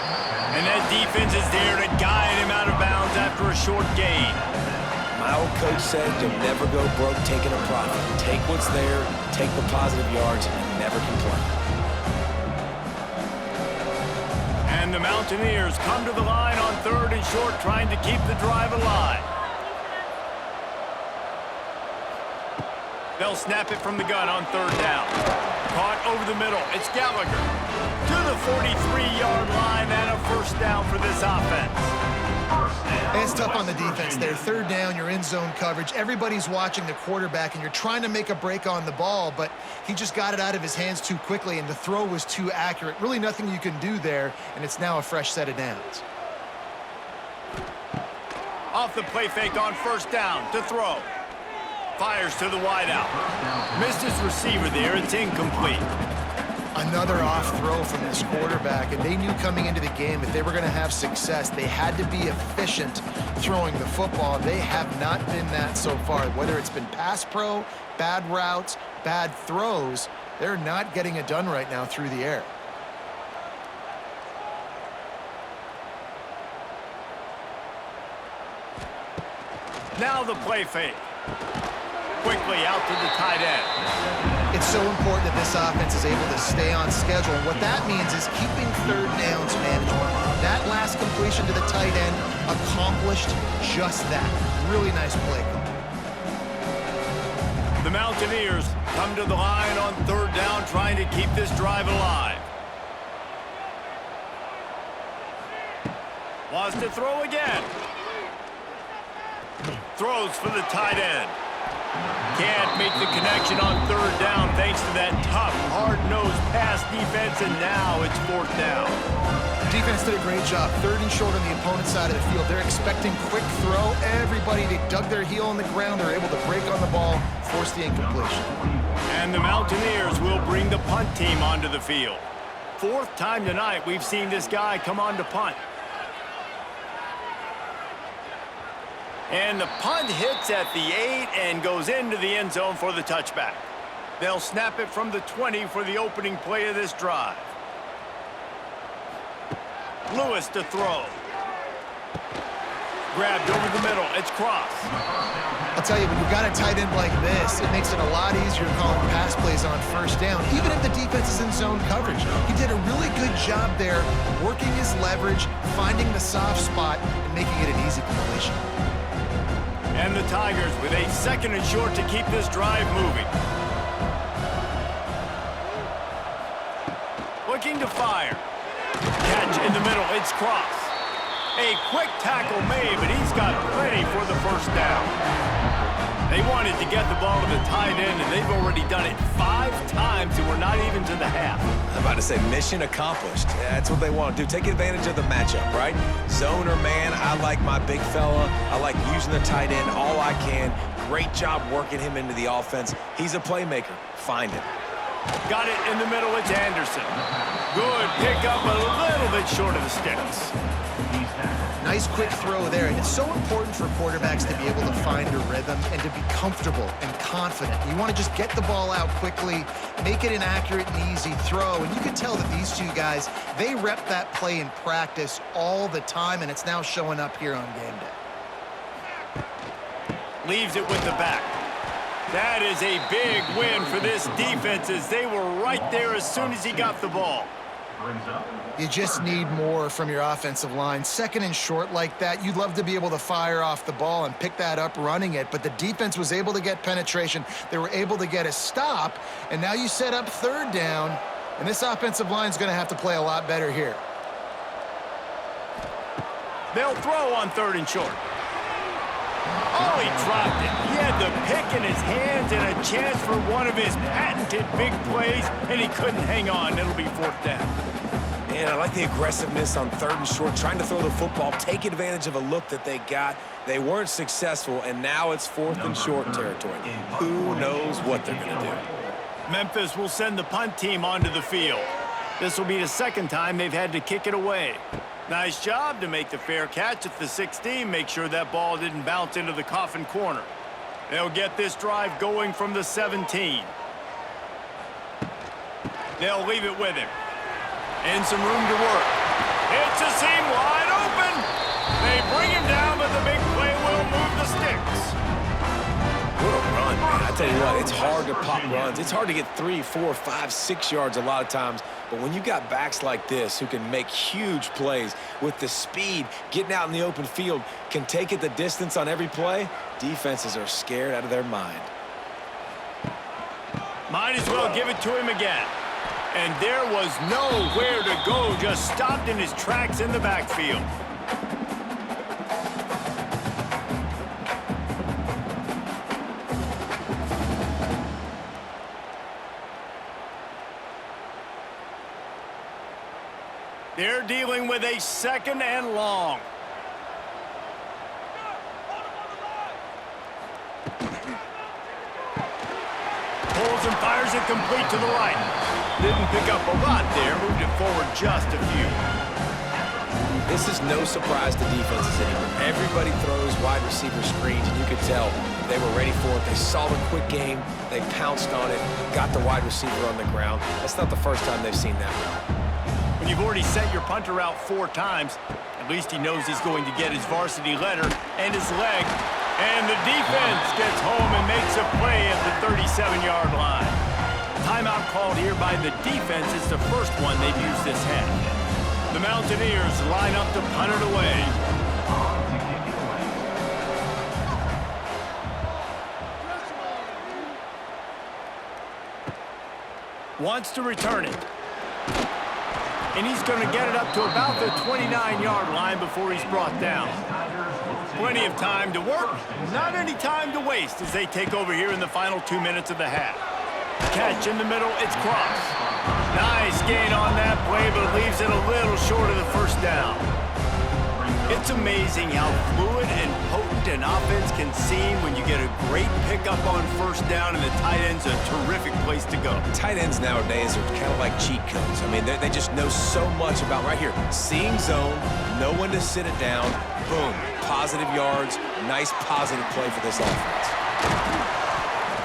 And that defense is there to guide him out of bounds after a short gain. My old coach said you'll never go broke taking a profit. Take what's there, take the positive yards, and never complain. And the Mountaineers come to the line on third and short, trying to keep the drive alive. They'll snap it from the gun on third down. Caught over the middle. It's Gallagher. To the 43-yard line and a first down for this offense. It's tough on the defense there. Third down, you're in zone coverage. Everybody's watching the quarterback, and you're trying to make a break on the ball, but he just got it out of his hands too quickly, and the throw was too accurate. Really nothing you can do there, and it's now a fresh set of downs. Off the play fake on first down to throw. Fires to the wideout. Missed his receiver there. It's incomplete. Another off throw from this quarterback, and they knew coming into the game if they were going to have success, they had to be efficient throwing the football. They have not been that so far. Whether it's been pass pro, bad routes, bad throws, they're not getting it done right now through the air. Now the play fake. Quickly out to the tight end. It's so important that this offense is able to stay on schedule. And what that means is keeping third downs manageable. That last completion to the tight end accomplished just that. Really nice play call. The Mountaineers come to the line on third down, trying to keep this drive alive. Wants to throw again. Throws for the tight end. Can't make the connection on third down thanks to that tough, hard-nosed pass defense, and now it's fourth down. Defense did a great job. Third and short on the opponent's side of the field. They're expecting quick throw. Everybody, they dug their heel on the ground. They're able to break on the ball, force the incompletion. And the Mountaineers will bring the punt team onto the field. Fourth time tonight we've seen this guy come on to punt. And the punt hits at the 8 and goes into the end zone for the touchback. They'll snap it from the 20 for the opening play of this drive. Lewis to throw. Grabbed over the middle. It's Cross. I'll tell you, when you've got a tight end like this, it makes it a lot easier to call pass plays on first down, even if the defense is in zone coverage. He did a really good job there, working his leverage, finding the soft spot, and making it an easy completion. And the Tigers with a second and short to keep this drive moving. Looking to fire. Catch in the middle. It's Cross. A quick tackle made, but he's got plenty for the first down. They wanted to get the ball to the tight end, and they've already done it 5 times, and we're not even to the half. I'm about to say mission accomplished. That's what they want to do. Take advantage of the matchup, right? Zone or man, I like my big fella. I like using the tight end all I can. Great job working him into the offense. He's a playmaker. Find it. Got it in the middle. It's Anderson. Good pickup, a little bit short of the sticks. Nice quick throw there, and it's so important for quarterbacks to be able to find a rhythm and to be comfortable and confident. You want to just get the ball out quickly, make it an accurate and easy throw, and you can tell that these two guys, they rep that play in practice all the time, and it's now showing up here on game day. Leaves it with the back. That is a big win for this defense, as they were right there as soon as he got the ball. You just need more from your offensive line. Second and short like that, you'd love to be able to fire off the ball and pick that up running it, but the defense was able to get penetration. They were able to get a stop, and now you set up third down, and this offensive line is going to have to play a lot better here. They'll throw on third and short. Oh, he dropped it. He had the pick in his hands and a chance for one of his patented big plays, and he couldn't hang on. It'll be fourth down. And I like the aggressiveness on 3rd and short, trying to throw the football, take advantage of a look that they got. They weren't successful, and now it's 4th and short territory. Who knows what they're going to do? Memphis will send the punt team onto the field. This will be the 2nd time they've had to kick it away. Nice job to make the fair catch at the 16. Make sure that ball didn't bounce into the coffin corner. They'll get this drive going from the 17. They'll leave it with him. And some room to work. It's a seam wide open. They bring him down, but the big play will move the sticks. What a run, man. I tell you what, it's hard to pop runs. It's hard to get 3, 4, 5, 6 yards a lot of times. But when you've got backs like this who can make huge plays with the speed, getting out in the open field, can take it the distance on every play, defenses are scared out of their mind. Might as well give it to him again. And there was nowhere to go, just stopped in his tracks in the backfield. They're dealing with a 2nd and long. Pulls and fires it complete to the right. Didn't pick up a lot there, moved it forward just a few. This is no surprise to defenses anymore. Everybody throws wide receiver screens, and you could tell they were ready for it. They saw the quick game, they pounced on it, got the wide receiver on the ground. That's not the first time they've seen that route. When you've already sent your punter out 4 times, at least he knows he's going to get his varsity letter and his leg. And the defense gets home and makes a play at the 37-yard line. Timeout called here by the defense. It's the first one they've used this half. The Mountaineers line up to punt it away. Wants to return it. And he's going to get it up to about the 29-yard line before he's brought down. Plenty of time to work, not any time to waste as they take over here in the final 2 minutes of the half. Catch in the middle, it's Cross. Nice gain on that play, but it leaves it a little short of the first down. It's amazing how fluid and potent an offense can seem when you get a great pickup on 1st down, and the tight end's a terrific place to go. Tight ends nowadays are kind of like cheat codes. I mean, they just know so much about right here. Seeing zone, know when to sit it down, boom, positive yards, nice positive play for this offense.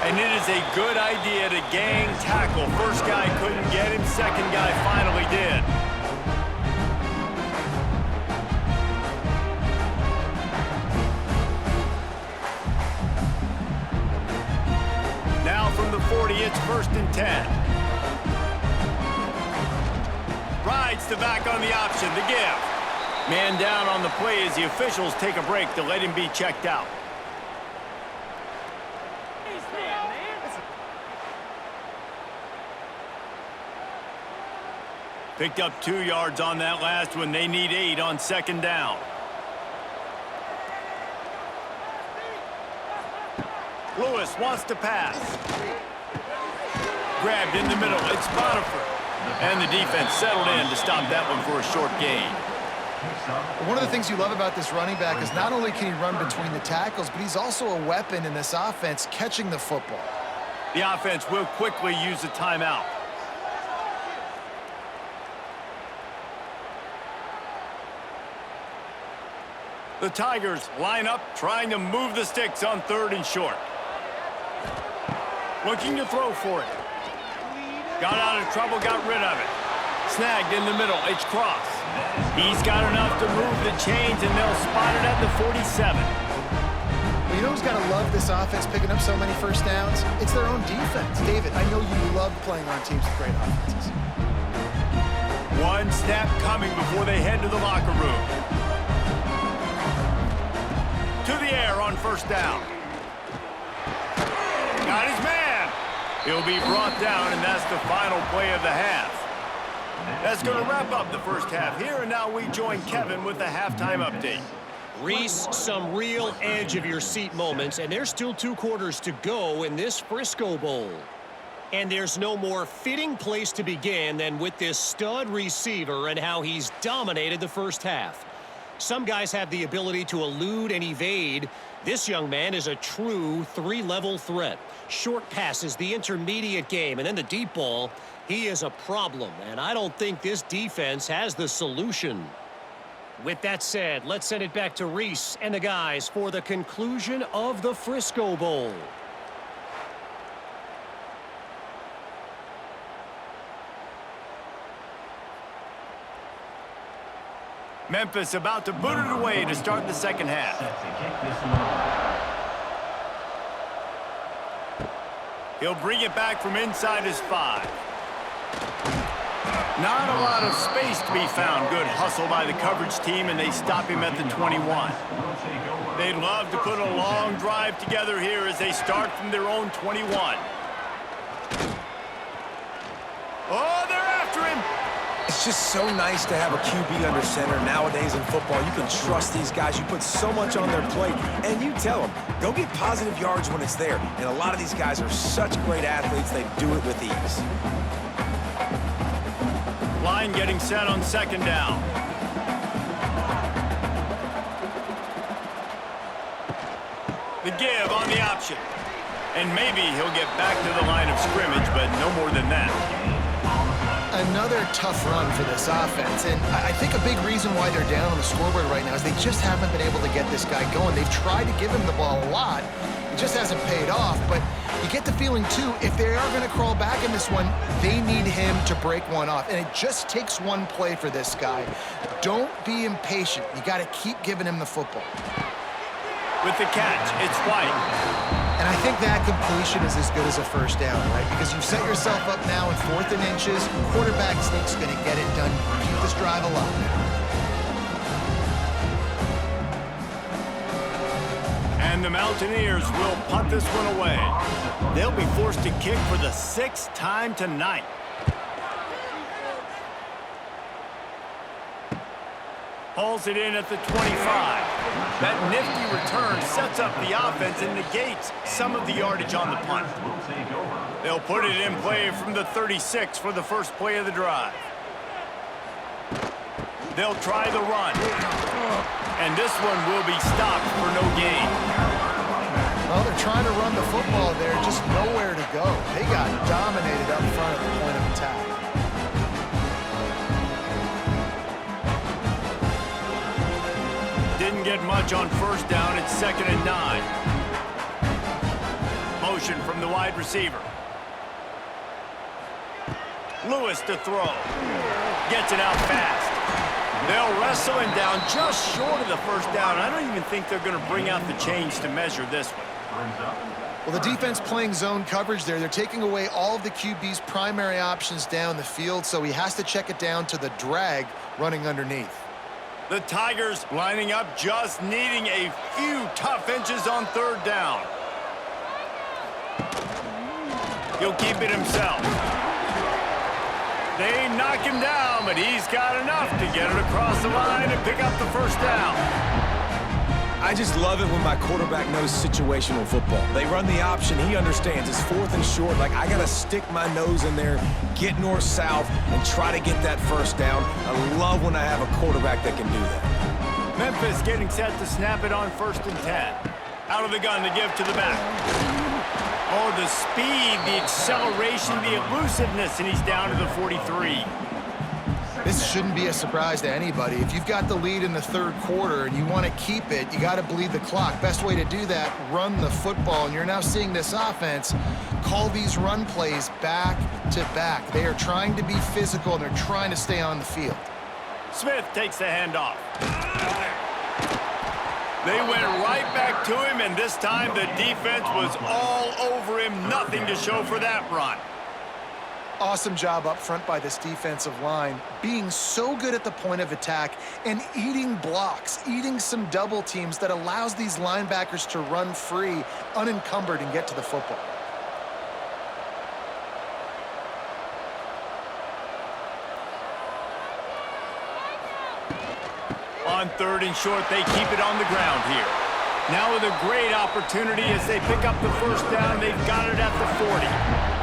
And it is a good idea to gang tackle. First guy couldn't get him, 2nd guy finally did. Now from the 40, it's 1st and 10. Rides the back on the option to give. Man down on the play as the officials take a break to let him be checked out. Picked up 2 yards on that last one. They need 8 on 2nd down. Lewis wants to pass. Grabbed in the middle. It's Bonifer. And the defense settled in to stop that one for a short gain. One of the things you love about this running back is not only can he run between the tackles, but he's also a weapon in this offense catching the football. The offense will quickly use a timeout. The Tigers line up, trying to move the sticks on 3rd and short. Looking to throw for it. Got out of trouble, got rid of it. Snagged in the middle, it's Cross. He's got enough to move the chains, and they'll spot it at the 47. Well, you know who's got to love this offense picking up so many 1st downs? It's their own defense. David, I know you love playing on teams with great offenses. One snap coming before they head to the locker room. To the air on 1st down. Got his man. He'll be brought down, and that's the final play of the half. That's going to wrap up the first half here, and now we join Kevin with the halftime update. Reese, some real edge of your seat moments, and there's still 2 quarters to go in this Frisco Bowl. And there's no more fitting place to begin than with this stud receiver and how he's dominated the first half. Some guys have the ability to elude and evade. This young man is a true three-level threat. Short passes, the intermediate game, and then the deep ball. He is a problem, and I don't think this defense has the solution. With that said, let's send it back to Reese and the guys for the conclusion of the Frisco Bowl. Memphis about to boot it away to start the second half. Set to kick this one off. He'll bring it back from inside his 5. Not a lot of space to be found. Good hustle by the coverage team, and they stop him at the 21. They'd love to put a long drive together here as they start from their own 21. Oh, they're after him. It's just so nice to have a QB under center nowadays in football. You can trust these guys. You put so much on their plate, and you tell them, go get positive yards when it's there. And a lot of these guys are such great athletes, they do it with ease. Line getting set on second down. The give on the option. And maybe he'll get back to the line of scrimmage, but no more than that. Another tough run for this offense, and I think a big reason why they're down on the scoreboard right now is they just haven't been able to get this guy going. They've tried to give him the ball a lot. It just hasn't paid off, but you get the feeling, too, if they are going to crawl back in this one, they need him to break one off, and it just takes one play for this guy. Don't be impatient. You got to keep giving him the football. With the catch, it's White. And I think that completion is as good as a first down, right? Because you've set yourself up now in 4th and inches. Quarterback sneak's going to get it done. Keep this drive alive. And the Mountaineers will punt this one away. They'll be forced to kick for the 6th time tonight. Hauls it in at the 25. That nifty return sets up the offense and negates some of the yardage on the punt. They'll put it in play from the 36 for the first play of the drive. They'll try the run. And this one will be stopped for no gain. Well, they're trying to run the football there, just nowhere to go. They got dominated up front at the point of attack. Didn't get much on first down. It's 2nd and 9. Motion from the wide receiver. Lewis to throw. Gets it out fast. They'll wrestle him down just short of the first down. I don't even think they're going to bring out the chains to measure this one. Well, the defense playing zone coverage there. They're taking away all of the QB's primary options down the field, so he has to check it down to the drag running underneath. The Tigers lining up, just needing a few tough inches on 3rd down. He'll keep it himself. They knock him down, but he's got enough to get it across the line and pick up the first down. I just love it when my quarterback knows situational football. They run the option. He understands. It's 4th and short. Like, I got to stick my nose in there, get north-south, and try to get that first down. I love when I have a quarterback that can do that. Memphis getting set to snap it on 1st and 10. Out of the gun to give to the back. Oh, the speed, the acceleration, the elusiveness, and he's down to the 43. This shouldn't be a surprise to anybody. If you've got the lead in the 3rd quarter and you want to keep it, you got to bleed the clock. Best way to do that, run the football. And you're now seeing this offense call these run plays back to back. They are trying to be physical, and they're trying to stay on the field. Smith takes the handoff. They went right back to him, and this time the defense was all over him. Nothing to show for that run. Awesome job up front by this defensive line, being so good at the point of attack and eating blocks, eating some double teams that allows these linebackers to run free, unencumbered, and get to the football. On 3rd and short, they keep it on the ground here. Now with a great opportunity as they pick up the first down, they've got it at the 40.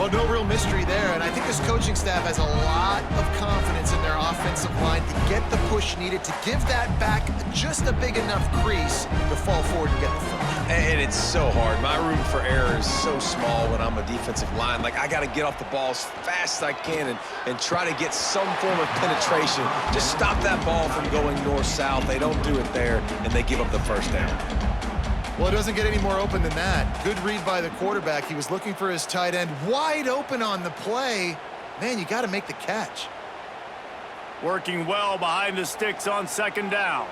Well, no real mystery there, and I think this coaching staff has a lot of confidence in their offensive line to get the push needed to give that back just a big enough crease to fall forward and get the first. And it's so hard. My room for error is so small when I'm a defensive line. Like, I got to get off the ball as fast as I can and try to get some form of penetration. Just stop that ball from going north-south. They don't do it there, and they give up the first down. Well, it doesn't get any more open than that. Good read by the quarterback. He was looking for his tight end wide open on the play. Man, you got to make the catch. Working well behind the sticks on second down.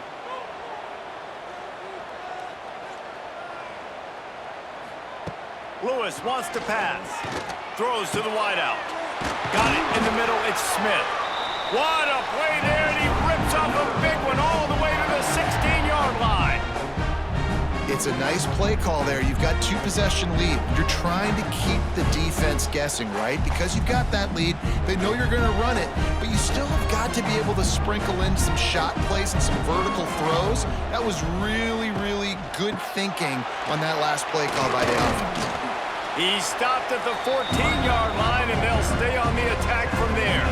Lewis wants to pass. Throws to the wideout. Got it in the middle. It's Smith. What a play there, and he rips off a big one all the way to the 16-yard line. It's a nice play call there. You've got 2-possession lead. You're trying to keep the defense guessing, right? Because you've got that lead. They know you're going to run it, but you still have got to be able to sprinkle in some shot plays and some vertical throws. That was really, really good thinking on that last play call by the offense. He stopped at the 14-yard line, and they'll stay on the attack from there.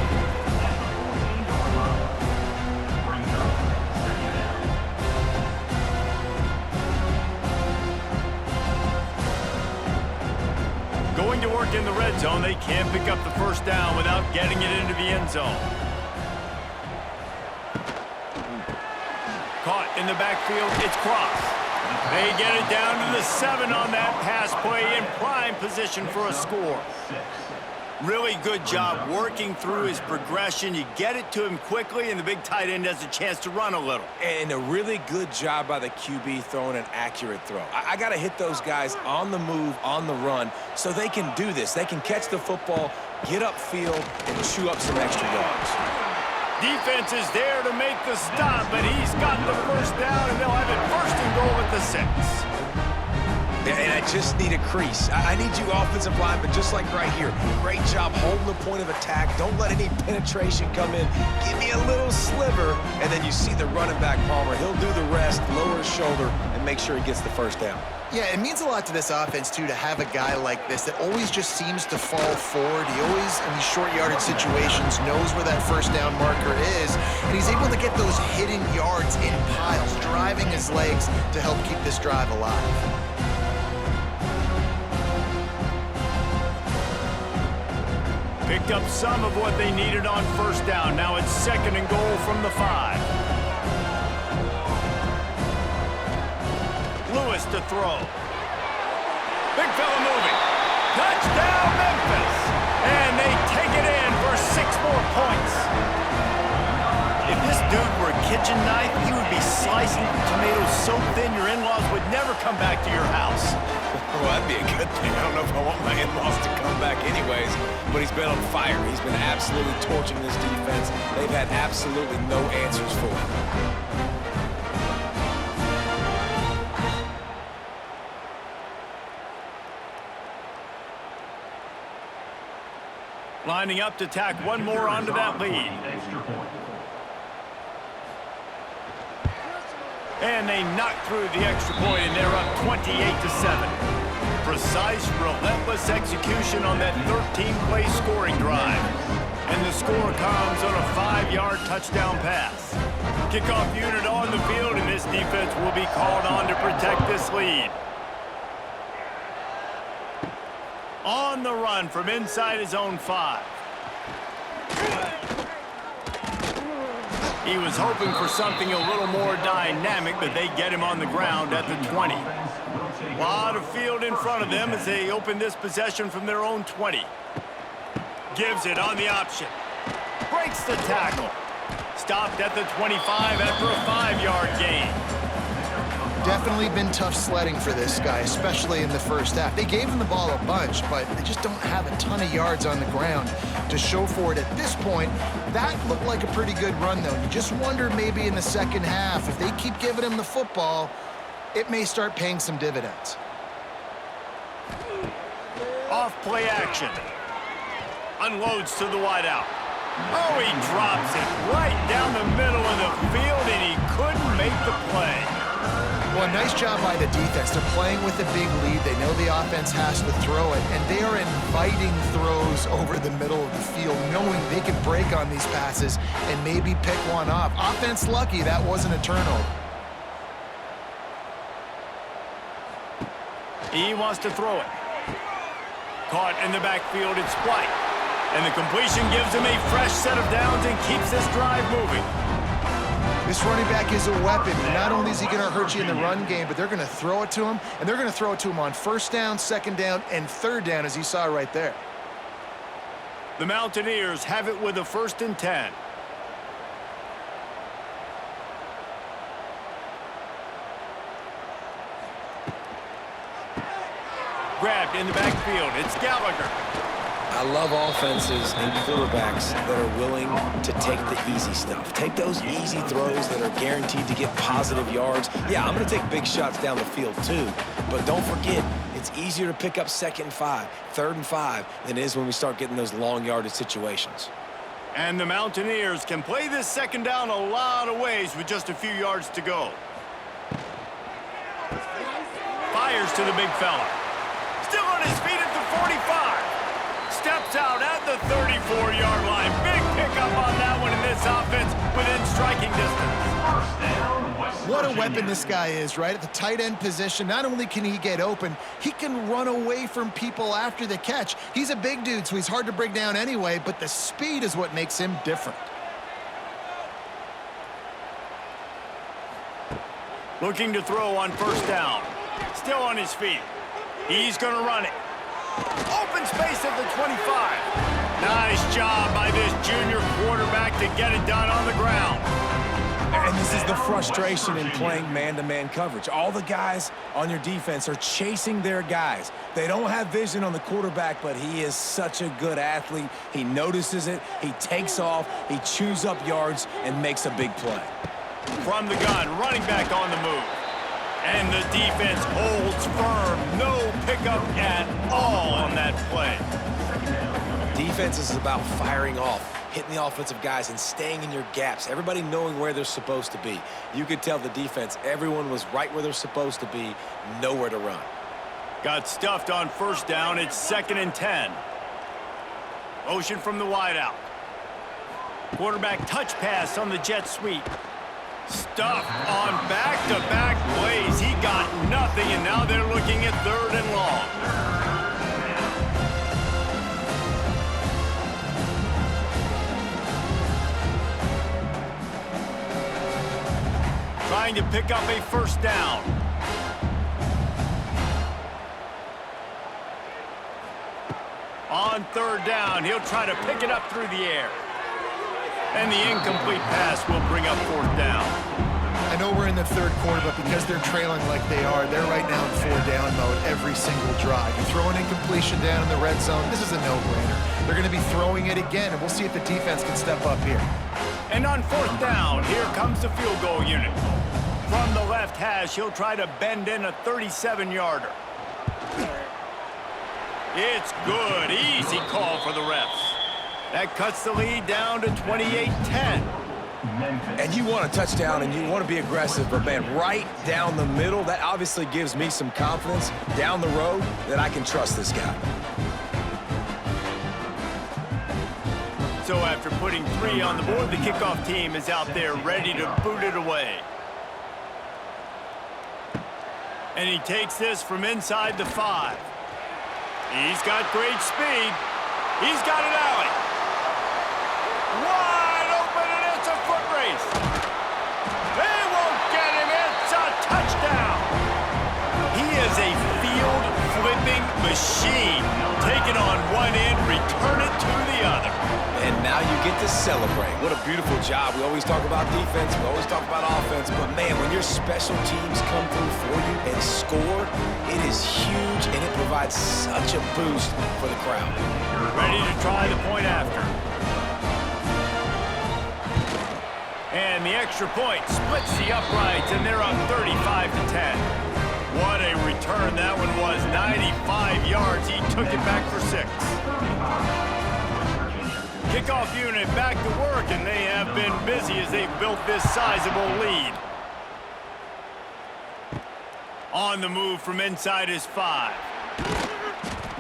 Going to work in the red zone, they can't pick up the first down without getting it into the end zone. Caught in the backfield, it's Cross. They get it down to the 7 on that pass play in prime position for a score. Really good job working through his progression. You get it to him quickly, and the big tight end has a chance to run a little. And a really good job by the QB throwing an accurate throw. I got to hit those guys on the move, on the run, so they can do this. They can catch the football, get upfield, and chew up some extra yards. Defense is there to make the stop, but he's got the first down, and they'll have it first and goal at the 6. And I just need a crease. I need you offensive line, but just like right here, great job holding the point of attack. Don't let any penetration come in. Give me a little sliver, and then you see the running back, Palmer. He'll do the rest, lower his shoulder, and make sure he gets the first down. Yeah, it means a lot to this offense, too, to have a guy like this that always just seems to fall forward. He always, in these short yardage situations, knows where that first down marker is, and he's able to get those hidden yards in piles, driving his legs to help keep this drive alive. Picked up some of what they needed on first down. Now it's second and goal from the 5. Lewis to throw. Big fella moving. Touchdown, Memphis. And they take it in for 6 more points. If this dude were a kitchen knife, he would be slicing tomatoes so thin your in-laws would never come back to your house. Well, that'd be a good thing. I don't know if I want my in-laws to come back anyways, but he's been on fire. He's been absolutely torching this defense. They've had absolutely no answers for him. Lining up to tack one more onto that lead. And they knock through the extra point, and they're up 28-7. Precise, relentless execution on that 13-play scoring drive. And the score comes on a 5-yard touchdown pass. Kickoff unit on the field, and this defense will be called on to protect this lead. On the run from inside his own 5. He was hoping for something a little more dynamic, but they get him on the ground at the 20. A lot of field in front of them as they open this possession from their own 20. Gives it on the option. Breaks the tackle. Stopped at the 25 after a 5-yard gain. Definitely been tough sledding for this guy, especially in the first half. They gave him the ball a bunch, but they just don't have a ton of yards on the ground to show for it at this point. That looked like a pretty good run, though. You just wonder maybe in the second half, if they keep giving him the football, it may start paying some dividends. Off play action. Unloads to the wideout. Oh, he drops it right down the middle of the field, and he couldn't make the play. Boy, Well, nice job by the defense. They're playing with a big lead. They know the offense has to throw it, and they are inviting throws over the middle of the field, knowing they can break on these passes and maybe pick one off. Offense lucky that wasn't a turnover. He wants to throw it. Caught in the backfield, it's White. And the completion gives him a fresh set of downs and keeps this drive moving. This running back is a weapon. Not only is he going to hurt you in the run game, but they're going to throw it to him, and they're going to throw it to him on first down, second down, and third down, as you saw right there. The Mountaineers have it with a 1st and 10. Grabbed in the backfield. It's Gallagher. I love offenses and quarterbacks that are willing to take the easy stuff. Take those easy throws that are guaranteed to get positive yards. Yeah, I'm going to take big shots down the field too. But don't forget, it's easier to pick up 2nd and 5, 3rd and 5 than it is when we start getting those long yardage situations. And the Mountaineers can play this 2nd down a lot of ways with just a few yards to go. Fires to the big fella. Still on his feet at the 45. Steps out at the 34-yard line. Big pickup on that one in this offense within striking distance. What a weapon this guy is, right? At the tight end position, not only can he get open, he can run away from people after the catch. He's a big dude, so he's hard to break down anyway, but the speed is what makes him different. Looking to throw on 1st down. Still on his feet. He's going to run it. Open space at the 25. Nice job by this junior quarterback to get it done on the ground. And this is the frustration in playing man-to-man coverage. All the guys on your defense are chasing their guys. They don't have vision on the quarterback, but he is such a good athlete. He notices it, he takes off, he chews up yards, and makes a big play. From the gun, running back on the move. And the defense holds firm. No pickup at all on that play. Defense is about firing off, hitting the offensive guys and staying in your gaps. Everybody knowing where they're supposed to be. You could tell the defense, everyone was right where they're supposed to be, nowhere to run. Got stuffed on 1st down. It's 2nd and 10. Motion from the wideout. Quarterback touch pass on the jet sweep. Stuffed on back-to-back plays. He got nothing, and now they're looking at 3rd and long. Trying to pick up a 1st down. On 3rd down, he'll try to pick it up through the air. And the incomplete pass will bring up 4th down. I know we're in the 3rd quarter, but because they're trailing like they are, they're right now in 4-down mode every single drive. You throw an incompletion down in the red zone, this is a no-brainer. They're going to be throwing it again, and we'll see if the defense can step up here. And on 4th down, here comes the field goal unit. From the left hash, he'll try to bend in a 37-yarder. It's good. Easy call for the refs. That cuts the lead down to 28-10. And you want a touchdown and you want to be aggressive, but man, right down the middle, that obviously gives me some confidence down the road that I can trust this guy. So after putting 3 on the board, the kickoff team is out there ready to boot it away. And he takes this from inside the 5. He's got great speed. He's got an alley. Wide open, and it's a foot race. They won't get him. It's a touchdown. He is a field-flipping machine. Take it on one end, return it to the other. And now you get to celebrate. What a beautiful job. We always talk about defense. We always talk about offense. But, man, when your special teams come through for you and score, it is huge, and it provides such a boost for the crowd. Ready to try the point after. And the extra point splits the uprights, and they're up 35-10. What a return that one was. 95 yards. He took it back for 6. Kickoff unit back to work, and they have been busy as they've built this sizable lead. On the move from inside his 5.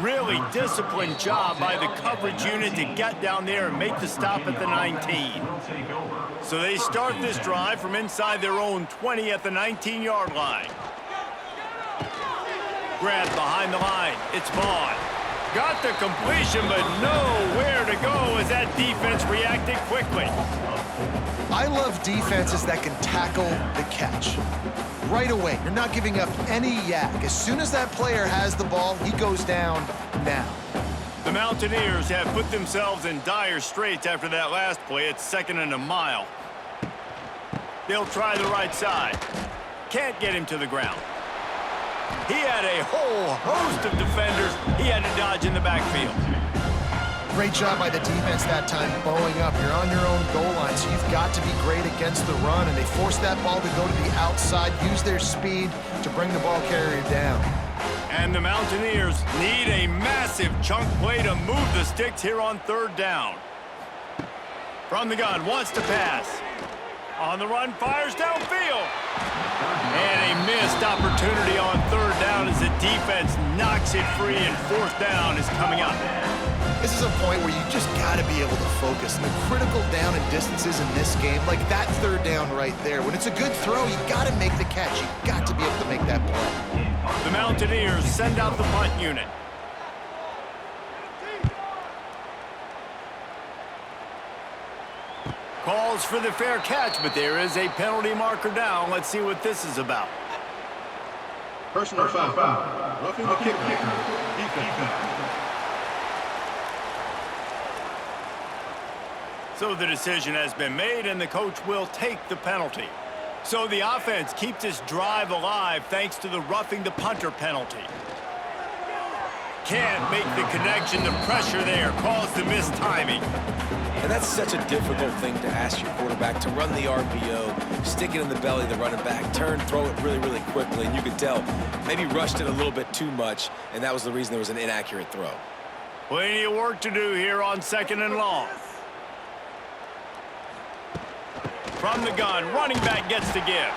Really disciplined job by the coverage unit to get down there and make the stop at the 19. So they start this drive from inside their own 20 at the 19-yard line. Grab behind the line. It's Vaughn. Got the completion, but nowhere to go as that defense reacted quickly. I love defenses that can tackle the catch. Right away, you're not giving up any yak. As soon as that player has the ball, he goes down now. The Mountaineers have put themselves in dire straits after that last play. It's 2nd and a mile. They'll try the right side. Can't get him to the ground. He had a whole host of defenders he had to dodge in the backfield. Great job by the defense that time, bowing up. You're on your own goal line, so you've got to be great against the run, and they forced that ball to go to the outside, use their speed to bring the ball carrier down. And the Mountaineers need a massive chunk play to move the sticks here on 3rd down. From the gun, wants to pass. On the run, fires downfield. And a missed opportunity on 3rd down as the defense knocks it free, and 4th down is coming up. This is a point where you just got to be able to focus. And the critical down and distances in this game, like that 3rd down right there. When it's a good throw, you got to make the catch. You got to be able to make that play. The Mountaineers send out the punt unit. Calls for the fair catch, but there is a penalty marker down. Let's see what this is about. Personal foul. Roughing the kicker. Defense. So the decision has been made, and the coach will take the penalty. So the offense keeps this drive alive thanks to the roughing the punter penalty. Can't make the connection. The pressure there caused the missed timing. And that's such a difficult thing to ask your quarterback, to run the RPO, stick it in the belly of the running back, turn, throw it really, really quickly, and you could tell maybe rushed it a little bit too much, and that was the reason there was an inaccurate throw. Plenty of work to do here on 2nd and long. From the gun, running back gets to give.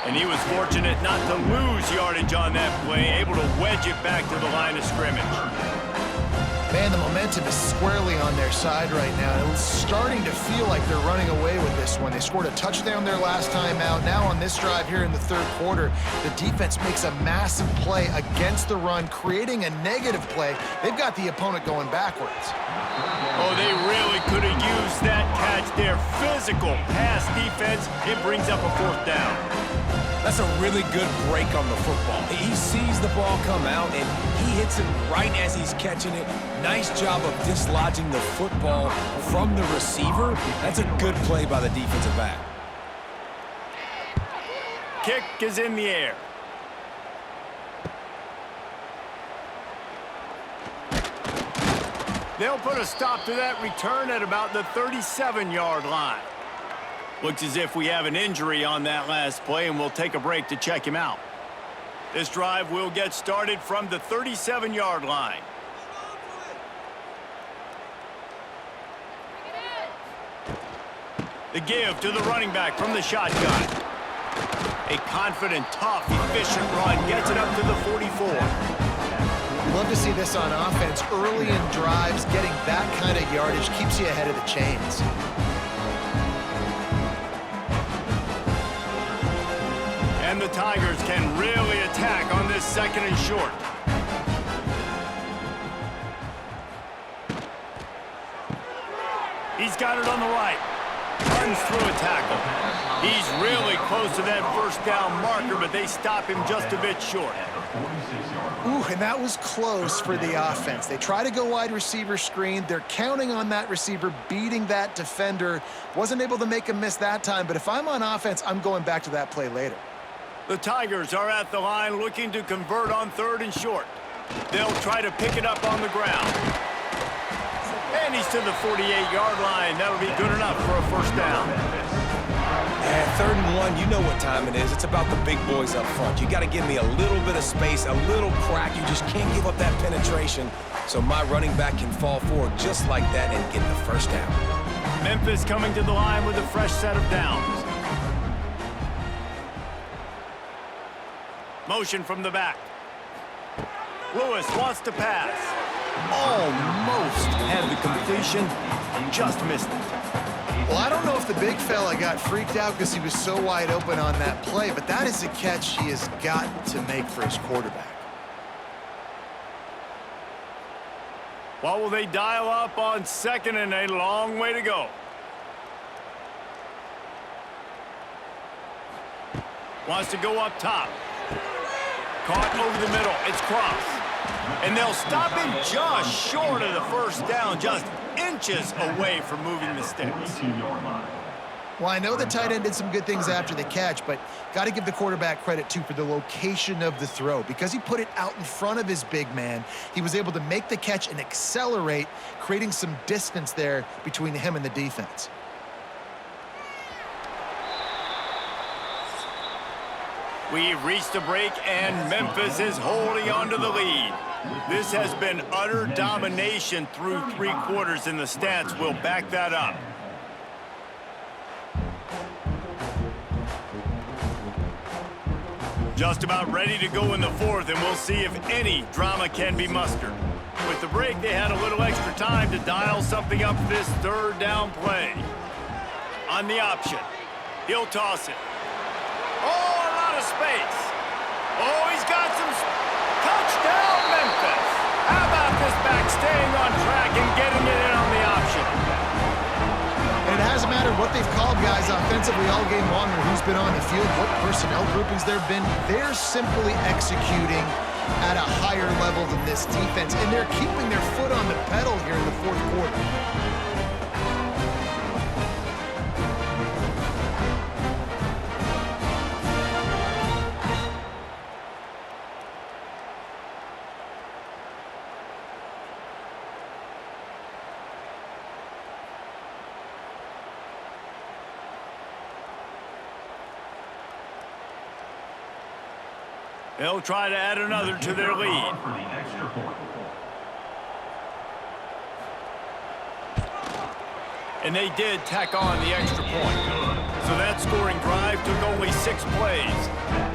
And he was fortunate not to lose yardage on that play, able to wedge it back to the line of scrimmage. Man, the momentum is squarely on their side right now. It's starting to feel like they're running away with this one. They scored a touchdown their last time out. Now on this drive here in the 3rd quarter, the defense makes a massive play against the run, creating a negative play. They've got the opponent going backwards. Oh, they really could have used that catch. Their physical pass defense, it brings up a 4th down. That's a really good break on the football. He sees the ball come out, and he hits it right as he's catching it. Nice job of dislodging the football from the receiver. That's a good play by the defensive back. Kick is in the air. They'll put a stop to that return at about the 37-yard line. Looks as if we have an injury on that last play, and we'll take a break to check him out. This drive will get started from the 37-yard line. The give to the running back from the shotgun. A confident, tough, efficient run gets it up to the 44. Love to see this on offense. Early in drives, getting that kind of yardage keeps you ahead of the chains. And the Tigers can really attack on this 2nd and short. He's got it on the right. Runs through a tackle. He's really close to that 1st down marker, but they stop him just a bit short. Ooh, and that was close for the offense. They try to go wide receiver screen. They're counting on that receiver beating that defender. Wasn't able to make him miss that time, but if I'm on offense, I'm going back to that play later. The Tigers are at the line looking to convert on 3rd and short. They'll try to pick it up on the ground. And he's to the 48-yard line. That'll be good enough for a 1st down. And 3rd and 1, you know what time it is. It's about the big boys up front. You got to give me a little bit of space, a little crack. You just can't give up that penetration so my running back can fall forward just like that and get the 1st down. Memphis coming to the line with a fresh set of downs. Motion from the back. Lewis wants to pass. Almost had the completion, just missed it. Well, I don't know if the big fella got freaked out because he was so wide open on that play, but that is a catch he has got to make for his quarterback. What will they dial up on second and a long way to go? Wants to go up top. Caught over the middle. It's cross. And they'll stop him just short of the first down, just inches away from moving the sticks. Well, I know the tight end did some good things after the catch, but got to give the quarterback credit, too, for the location of the throw. Because he put it out in front of his big man, he was able to make the catch and accelerate, creating some distance there between him and the defense. We've reached the break, and Memphis is holding on to the lead. This has been utter domination through 3 quarters, and the stats will back that up. Just about ready to go in the 4th, and we'll see if any drama can be mustered. With the break, they had a little extra time to dial something up for this 3rd down play. On the option, he'll toss it. Oh, a lot of space. Oh, he's got some... Touchdown, Memphis! How about this back staying on track and getting it in on the option? And it hasn't mattered what they've called guys offensively all game long or who's been on the field, what personnel groupings there have been. They're simply executing at a higher level than this defense, and they're keeping their foot on the pedal here in the 4th quarter. They'll try to add another to their lead. And they did tack on the extra point. So that scoring drive took only 6 plays.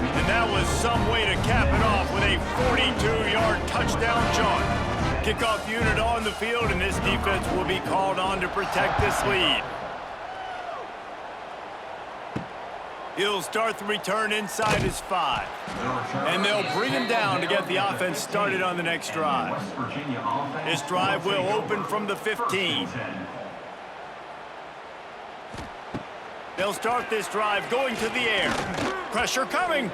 And that was some way to cap it off with a 42-yard touchdown jaunt. Kickoff unit on the field, and this defense will be called on to protect this lead. He'll start the return inside his 5. And they'll bring him down to get the offense started on the next drive. This drive will open from the 15. They'll start this drive going to the air. Pressure coming.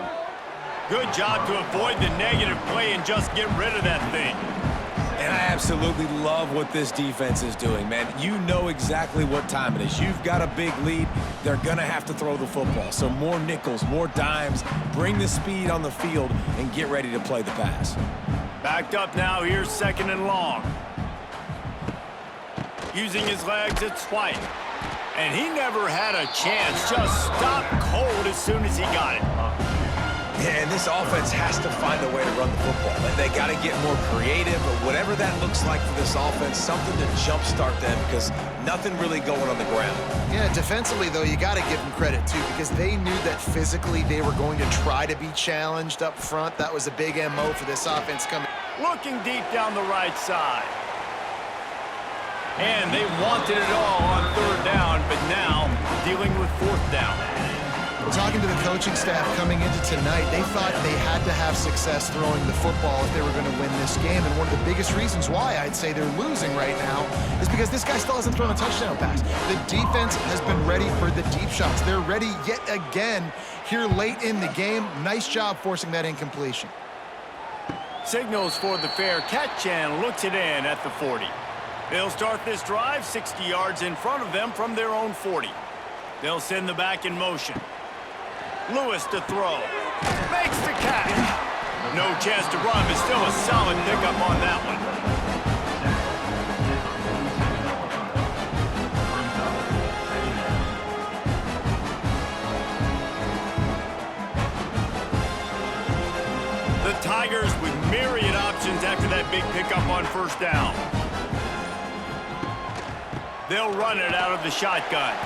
Good job to avoid the negative play and just get rid of that thing. And I absolutely love what this defense is doing, man. You know exactly what time it is. You've got a big lead. They're going to have to throw the football. So more nickels, more dimes, bring the speed on the field, and get ready to play the pass. Backed up now, here's 2nd and long. Using his legs, it's White. And he never had a chance. Just stopped cold as soon as he got it. And this offense has to find a way to run the football. They got to get more creative, or whatever that looks like for this offense, something to jumpstart them, because nothing really going on the ground. Yeah, defensively, though, you got to give them credit, too, because they knew that physically they were going to try to be challenged up front. That was a big MO for this offense coming. Looking deep down the right side. And they wanted it all on 3rd down, but now dealing with 4th down. Talking to the coaching staff coming into tonight, they thought they had to have success throwing the football if they were going to win this game. And one of the biggest reasons why I'd say they're losing right now is because this guy still hasn't thrown a touchdown pass. The defense has been ready for the deep shots. They're ready yet again here late in the game. Nice job forcing that incompletion. Signals for the fair catch and looks it in at the 40. They'll start this drive 60 yards in front of them from their own 40. They'll send the back in motion. Lewis to throw. Makes the catch. No chance to run, but still a solid pickup on that one. The Tigers with myriad options after that big pickup on 1st down. They'll run it out of the shotgun.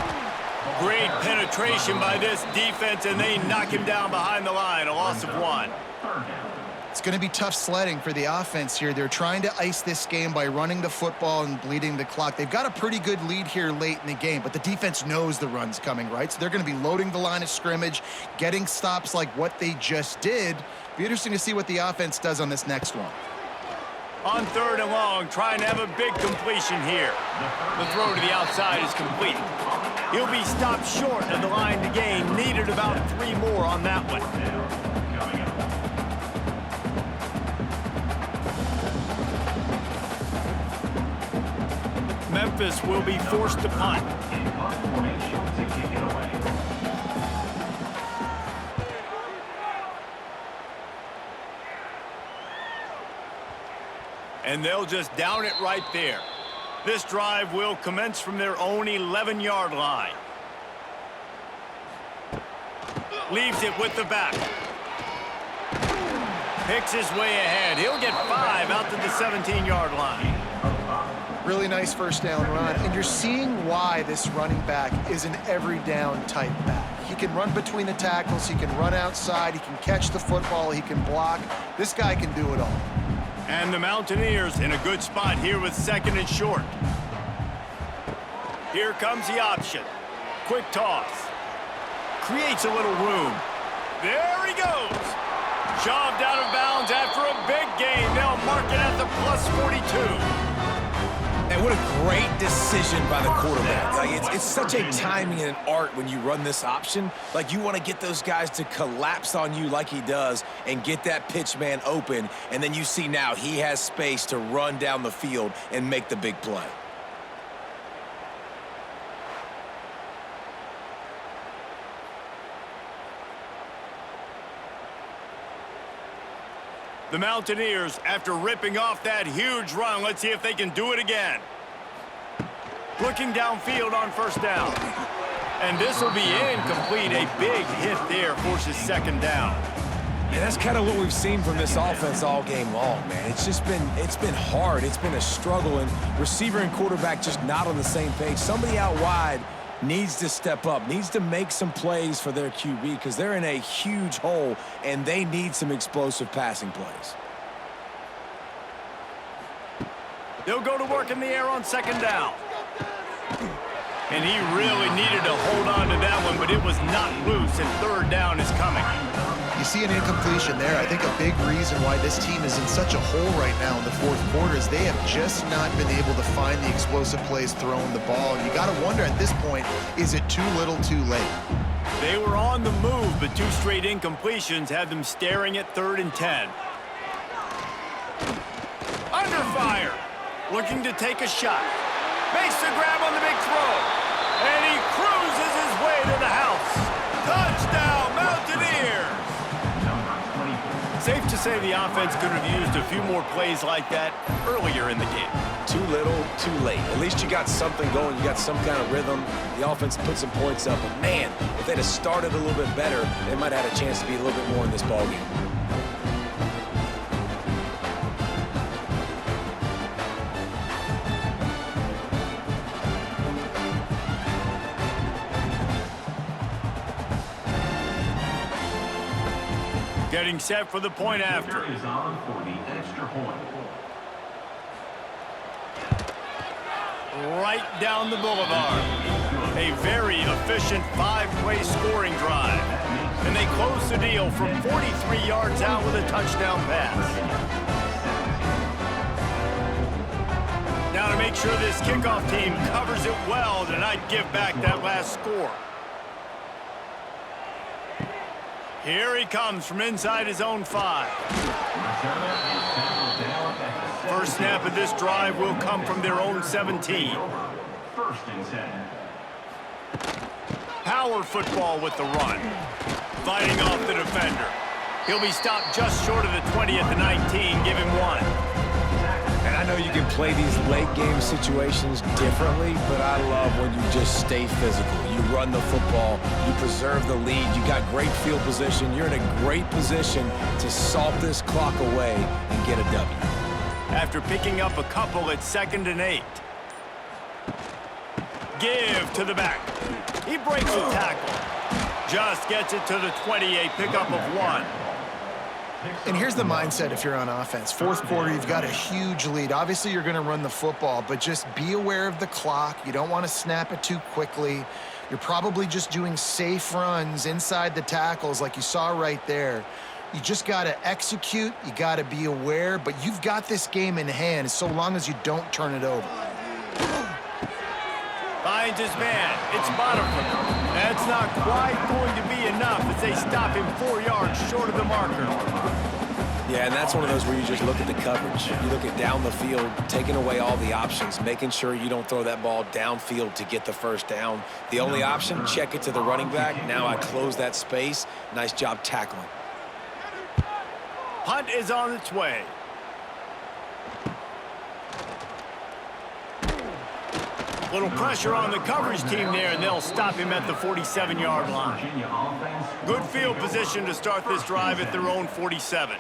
Great penetration by this defense, and they knock him down behind the line. A loss of 1. It's going to be tough sledding for the offense here. They're trying to ice this game by running the football and bleeding the clock. They've got a pretty good lead here late in the game, but the defense knows the run's coming, right? So they're going to be loading the line of scrimmage, getting stops like what they just did. Be interesting to see what the offense does on this next one. On 3rd and long, trying to have a big completion here. The throw to the outside is complete. He'll be stopped short of the line to gain. Needed about 3 more on that one. Memphis will be forced to punt. And they'll just down it right there. This drive will commence from their own 11-yard line. Leaves it with the back. Picks his way ahead. He'll get 5 out to the 17-yard line. Really nice first down run, and you're seeing why this running back is an every down type back. He can run between the tackles, he can run outside, he can catch the football, he can block. This guy can do it all. And the Mountaineers in a good spot here with 2nd and short. Here comes the option. Quick toss. Creates a little room. There he goes. Shoved out of bounds after a big gain. They'll mark it at the +42. And what a great decision by the quarterback. Like, it's such a timing and an art when you run this option. Like, you want to get those guys to collapse on you like he does and get that pitch man open. And then you see now he has space to run down the field and make the big play. The Mountaineers, after ripping off that huge run, let's see if they can do it again. Looking downfield on 1st down. And this will be incomplete. A big hit there forces 2nd down. Yeah, that's kind of what we've seen from this offense all game long, man. It's been hard. It's been a struggle, and receiver and quarterback just not on the same page. Somebody out wide needs to step up, needs to make some plays for their QB because they're in a huge hole, and they need some explosive passing plays. They'll go to work in the air on 2nd down. And he really needed to hold on to that one, but it was not loose, and 3rd down is coming. You see an incompletion there. I think a big reason why this team is in such a hole right now in the 4th quarter is they have just not been able to find the explosive plays throwing the ball. And you got to wonder at this point, is it too little too late? They were on the move, but 2 straight incompletions had them staring at 3rd and 10. Under fire. Looking to take a shot. Makes the grab on the big throw. And he cruises his way to the house. Touchdown, Mountaineers! Safe to say the offense could have used a few more plays like that earlier in the game. Too little, too late. At least you got something going. You got some kind of rhythm. The offense put some points up. But, man, if they'd have started a little bit better, they might have had a chance to be a little bit more in this ballgame. Getting set for the point after. Is on for the extra point. Right down the boulevard. A very efficient 5-play scoring drive. And they close the deal from 43 yards out with a touchdown pass. Now to make sure this kickoff team covers it well to not give back that last score. Here he comes from inside his own 5. First snap of this drive will come from their own 17. 1st and 10. Power football with the run. Fighting off the defender. He'll be stopped just short of the 20 at the 19. Give him 1. And I know you can play these late game situations differently, but I love when you just stay physical. You run the football, you preserve the lead, you got great field position. You're in a great position to salt this clock away and get a W. After picking up a couple at 2nd and 8. Give to the back. He breaks the tackle. Just gets it to the 28, pickup of 1. And here's the mindset if you're on offense. Fourth quarter, you've got a huge lead. Obviously, you're going to run the football, but just be aware of the clock. You don't want to snap it too quickly. You're probably just doing safe runs inside the tackles like you saw right there. You just got to execute. You got to be aware, but you've got this game in hand so long as you don't turn it over. Finds his man. It's Bottom. That's not quite going to be enough as they stop him 4 yards short of the marker. Yeah, and that's one of those where you just look at the coverage. You look at down the field, taking away all the options, making sure you don't throw that ball downfield to get the first down. The only option, check it to the running back. Now I close that space. Nice job tackling. Punt is on its way. Little pressure on the coverage team there, and they'll stop him at the 47-yard line. Good field position to start this drive at their own 47.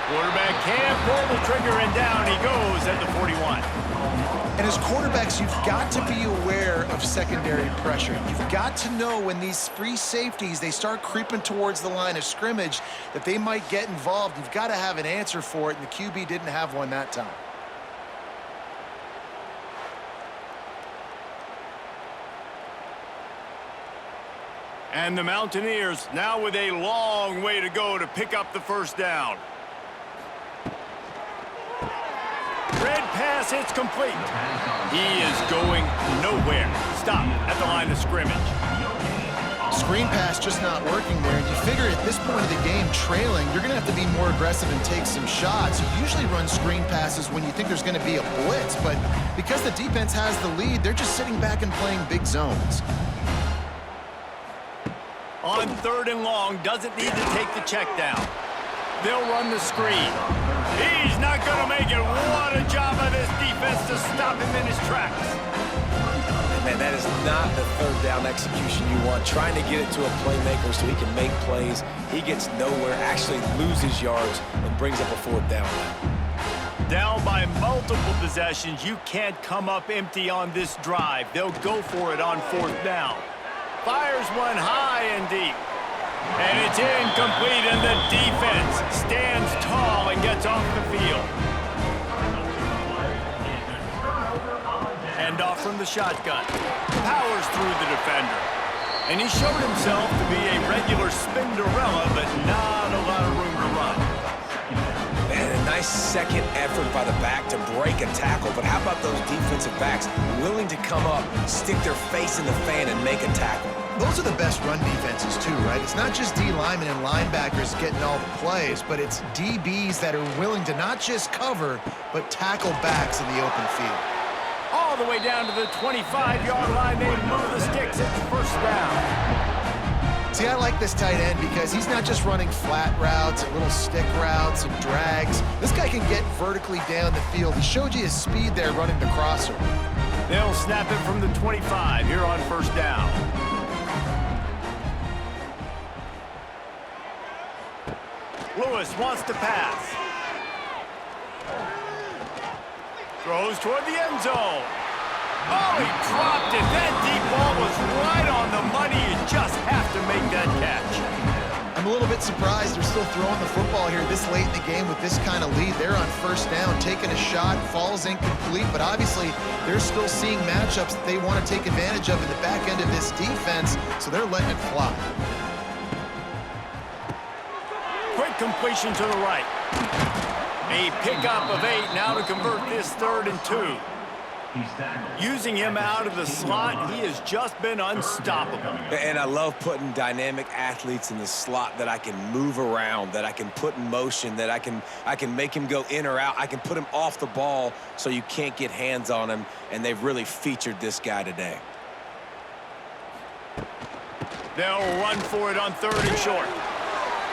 Quarterback can't pull the trigger, and down he goes at the 41. And as quarterbacks, you've got to be aware of secondary pressure. You've got to know when these free safeties, they start creeping towards the line of scrimmage, that they might get involved. You've got to have an answer for it, and the QB didn't have one that time. And the Mountaineers now with a long way to go to pick up the first down. Red pass, it's complete. He is going nowhere. Stop at the line of scrimmage. Screen pass just not working there. And you figure at this point of the game, trailing, you're going to have to be more aggressive and take some shots. You usually run screen passes when you think there's going to be a blitz, but because the defense has the lead, they're just sitting back and playing big zones. On 3rd and long, doesn't need to take the check down. They'll run the screen. He's not going to make it. What a job by this defense to stop him in his tracks. Man, that is not the 3rd down execution you want. Trying to get it to a playmaker so he can make plays. He gets nowhere, actually loses yards, and brings up a 4th down. Down by multiple possessions. You can't come up empty on this drive. They'll go for it on 4th down. Fires one high and deep. And it's incomplete, and the defense stands tall and gets off the field. Hand off from the shotgun. Powers through the defender. And he showed himself to be a regular Spinderella, but not a lot of room to run. And a nice second effort by the back to break a tackle. But how about those defensive backs willing to come up, stick their face in the fan, and make a tackle? Those are the best run defenses too, right? It's not just D linemen and linebackers getting all the plays, but it's DBs that are willing to not just cover, but tackle backs in the open field. All the way down to the 25-yard line. They move the sticks. It's 1st down. See, I like this tight end because he's not just running flat routes and little stick routes and drags. This guy can get vertically down the field. He showed you his speed there running the crosser. They'll snap it from the 25 here on 1st down. Lewis wants to pass. Throws toward the end zone. Oh, he dropped it. That deep ball was right on the money. You just have to make that catch. I'm a little bit surprised they're still throwing the football here this late in the game with this kind of lead. They're on 1st down, taking a shot, falls incomplete, but obviously they're still seeing matchups that they want to take advantage of in the back end of this defense, so they're letting it fly. Quick completion to the right. A pickup of 8 now to convert this 3rd and 2. Using him out of the slot, he has just been unstoppable. And I love putting dynamic athletes in the slot that I can move around, that I can put in motion, that I can make him go in or out. I can put him off the ball so you can't get hands on him, and they've really featured this guy today. They'll run for it on 3rd and short.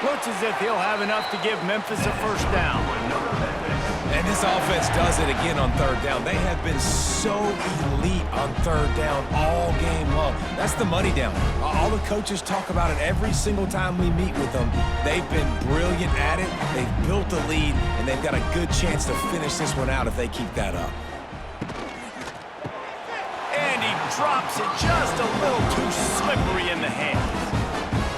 Looks as if he'll have enough to give Memphis a 1st down. And this offense does it again on 3rd down. They have been so elite on 3rd down all game long. That's the money down. All the coaches talk about it every single time we meet with them. They've been brilliant at it. They've built a lead, and they've got a good chance to finish this one out if they keep that up. drops it just a little too slippery in the hands.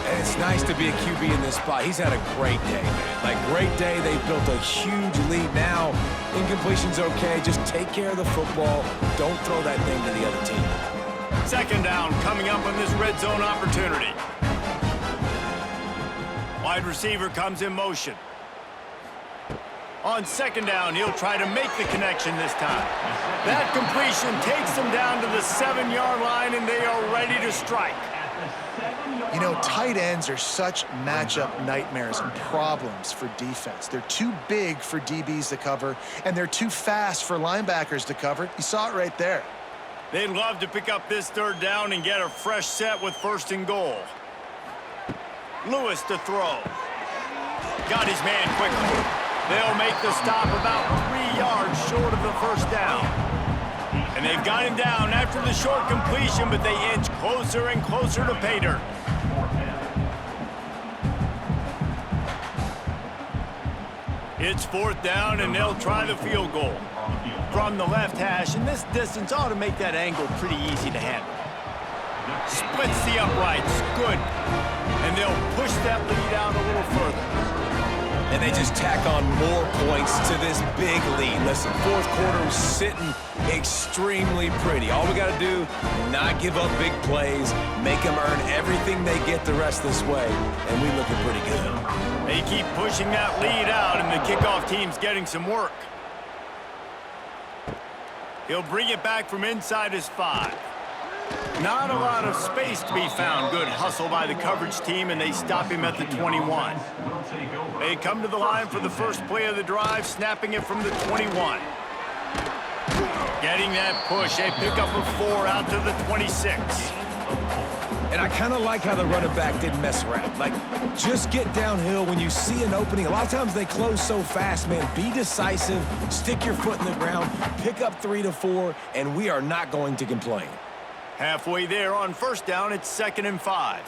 And it's nice to be a QB in this spot. He's had a great day, man. Like, great day. They've built a huge lead now. Incompletion's okay. Just take care of the football. Don't throw that thing to the other team. Second down coming up on this red zone opportunity. Wide receiver comes in motion. On second down, he'll try to make the connection this time. That completion takes them down to the 7-yard line, and they are ready to strike. You know, tight ends are such matchup nightmares and problems for defense. They're too big for DBs to cover, and they're too fast for linebackers to cover. You saw it right there. They'd love to pick up this third down and get a fresh set with first and goal. Lewis to throw. Got his man quickly. They'll make the stop about 3 yards short of the first down. And they've got him down after the short completion, but they inch closer and closer to pay dirt. It's fourth down, and they'll try the field goal. From the left hash, and this distance ought to make that angle pretty easy to handle. Splits the uprights. Good. And they'll push that lead out a little further. And they just tack on more points to this big lead. Listen, fourth quarter was sitting extremely pretty. All we got to do, not give up big plays, make them earn everything they get the rest this way, and we looking pretty good. They keep pushing that lead out, and the kickoff team's getting some work. He'll bring it back from inside his 5. Not a lot of space to be found. Good hustle by the coverage team, and they stop him at the 21. They come to the line for the first play of the drive, snapping it from the 21. Getting that push, a pickup of 4 out to the 26. And I kind of like how the running back didn't mess around. Like, just get downhill when you see an opening. A lot of times they close so fast, man. Be decisive, stick your foot in the ground, pick up 3 to 4, and we are not going to complain. Halfway there on first down, it's 2nd and 5.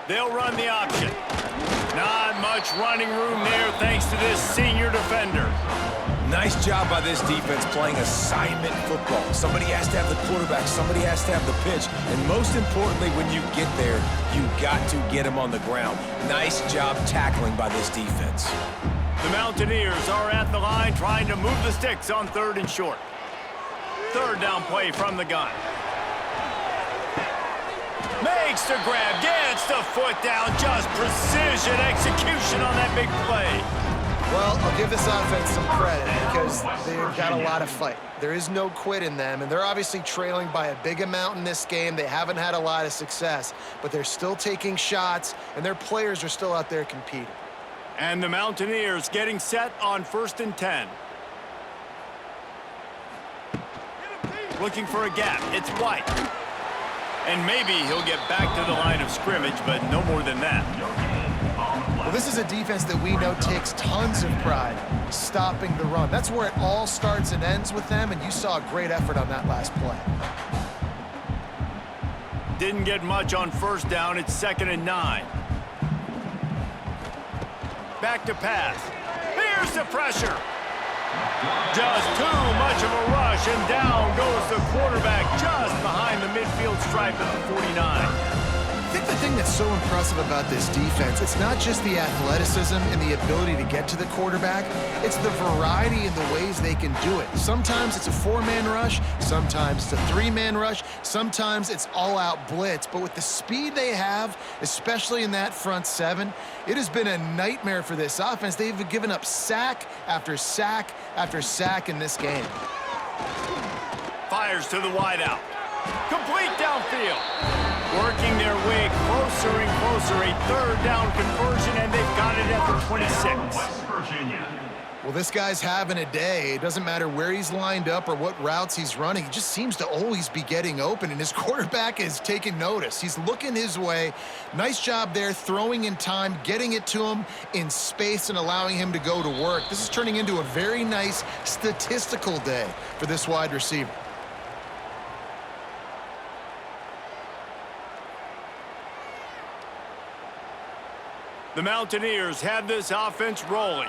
They'll run the option. Not much running room there thanks to this senior defender. Nice job by this defense playing assignment football. Somebody has to have the quarterback. Somebody has to have the pitch. And most importantly, when you get there, you got to get him on the ground. Nice job tackling by this defense. The Mountaineers are at the line trying to move the sticks on 3rd and short. Third down play from the gun. Makes the grab, gets the foot down, just precision execution on that big play. Well, I'll give this offense some credit because they've got a lot of fight. There is no quit in them, and they're obviously trailing by a big amount in this game. They haven't had a lot of success, but they're still taking shots, and their players are still out there competing. And the Mountaineers getting set on 1st and 10. Looking for a gap. It's White. And maybe he'll get back to the line of scrimmage, but no more than that. Well, this is a defense that we know takes tons of pride stopping the run. That's where it all starts and ends with them, and you saw a great effort on that last play. Didn't get much on first down. It's 2nd and 9. Back to pass. Here's the pressure. Just too much of a rush, and down goes the quarterback just behind the midfield stripe at the 49. I think the thing that's so impressive about this defense, it's not just the athleticism and the ability to get to the quarterback, it's the variety in the ways they can do it. Sometimes it's a 4-man rush, sometimes it's a 3-man rush, sometimes it's all-out blitz, but with the speed they have, especially in that front 7, it has been a nightmare for this offense. They've given up sack after sack after sack in this game. Fires to the wideout. Complete downfield. Working their way closer and closer. A 3rd down conversion, and they've got it at the 26. West Virginia. Well, this guy's having a day. It doesn't matter where he's lined up or what routes he's running. He just seems to always be getting open, and his quarterback is taking notice. He's looking his way. Nice job there, throwing in time, getting it to him in space and allowing him to go to work. This is turning into a very nice statistical day for this wide receiver. The Mountaineers have this offense rolling.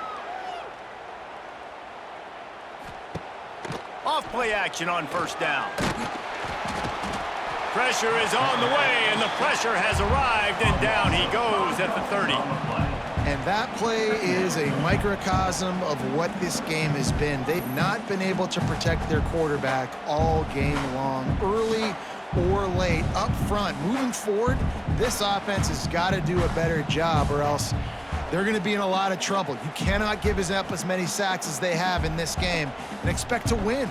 Off play action on first down. Pressure is on the way, and the pressure has arrived, and down he goes at the 30. And that play is a microcosm of what this game has been. They've not been able to protect their quarterback all game long, early or late, up front. Moving forward, this offense has got to do a better job, or else they're going to be in a lot of trouble. You cannot give up as many sacks as they have in this game and expect to win.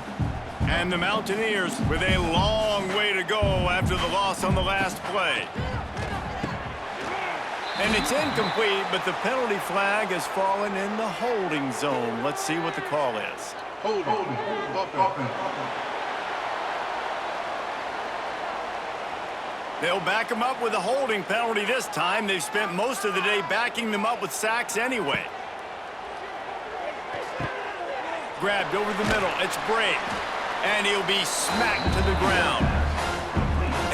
And the Mountaineers with a long way to go after the loss on the last play. And it's incomplete, but the penalty flag has fallen in the holding zone. Let's see what the call is. Holding. They'll back them up with a holding penalty this time. They've spent most of the day backing them up with sacks anyway. Grabbed over the middle. It's Bray. And he'll be smacked to the ground.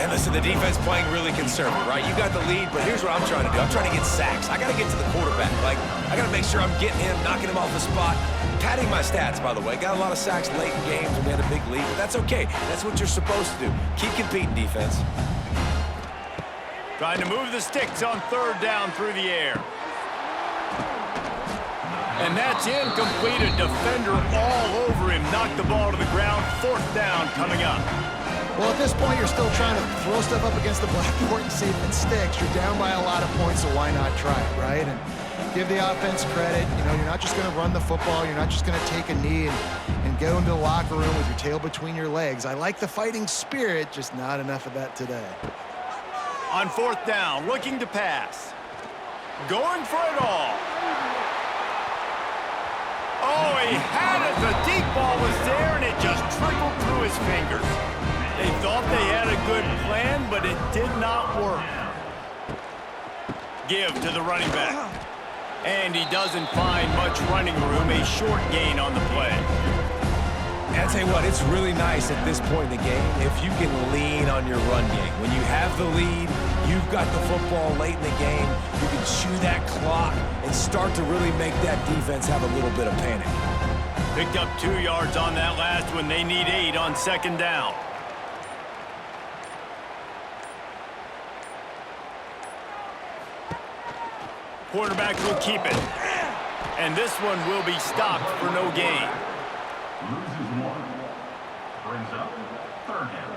And listen, the defense playing really conservative, right? You got the lead, but here's what I'm trying to do. I'm trying to get sacks. I got to get to the quarterback. Like, I got to make sure I'm getting him, knocking him off the spot. Padding my stats, by the way. Got a lot of sacks late in games when we had a big lead, but that's okay. That's what you're supposed to do. Keep competing, defense. Trying to move the sticks on third down through the air. And that's incomplete. A defender all over him. Knocked the ball to the ground. Fourth down coming up. Well, at this point, you're still trying to throw stuff up against the blackboard and see if it sticks. You're down by a lot of points, so why not try it, right? And give the offense credit. You know, you're not just going to run the football. You're not just going to take a knee and go into the locker room with your tail between your legs. I like the fighting spirit, just not enough of that today. On fourth down, looking to pass. Going for it all. Oh, he had it. The deep ball was there, and it just trickled through his fingers. They thought they had a good plan, but it did not work. Give to the running back. And he doesn't find much running room. A short gain on the play. And I'll tell you what, it's really nice at this point in the game if you can lean on your run game. When you have the lead, you've got the football late in the game, you can chew that clock and start to really make that defense have a little bit of panic. Picked up 2 yards on that last one. They need 8 on second down. Quarterback will keep it. And this one will be stopped for no gain. Loses 1. Brings up third down.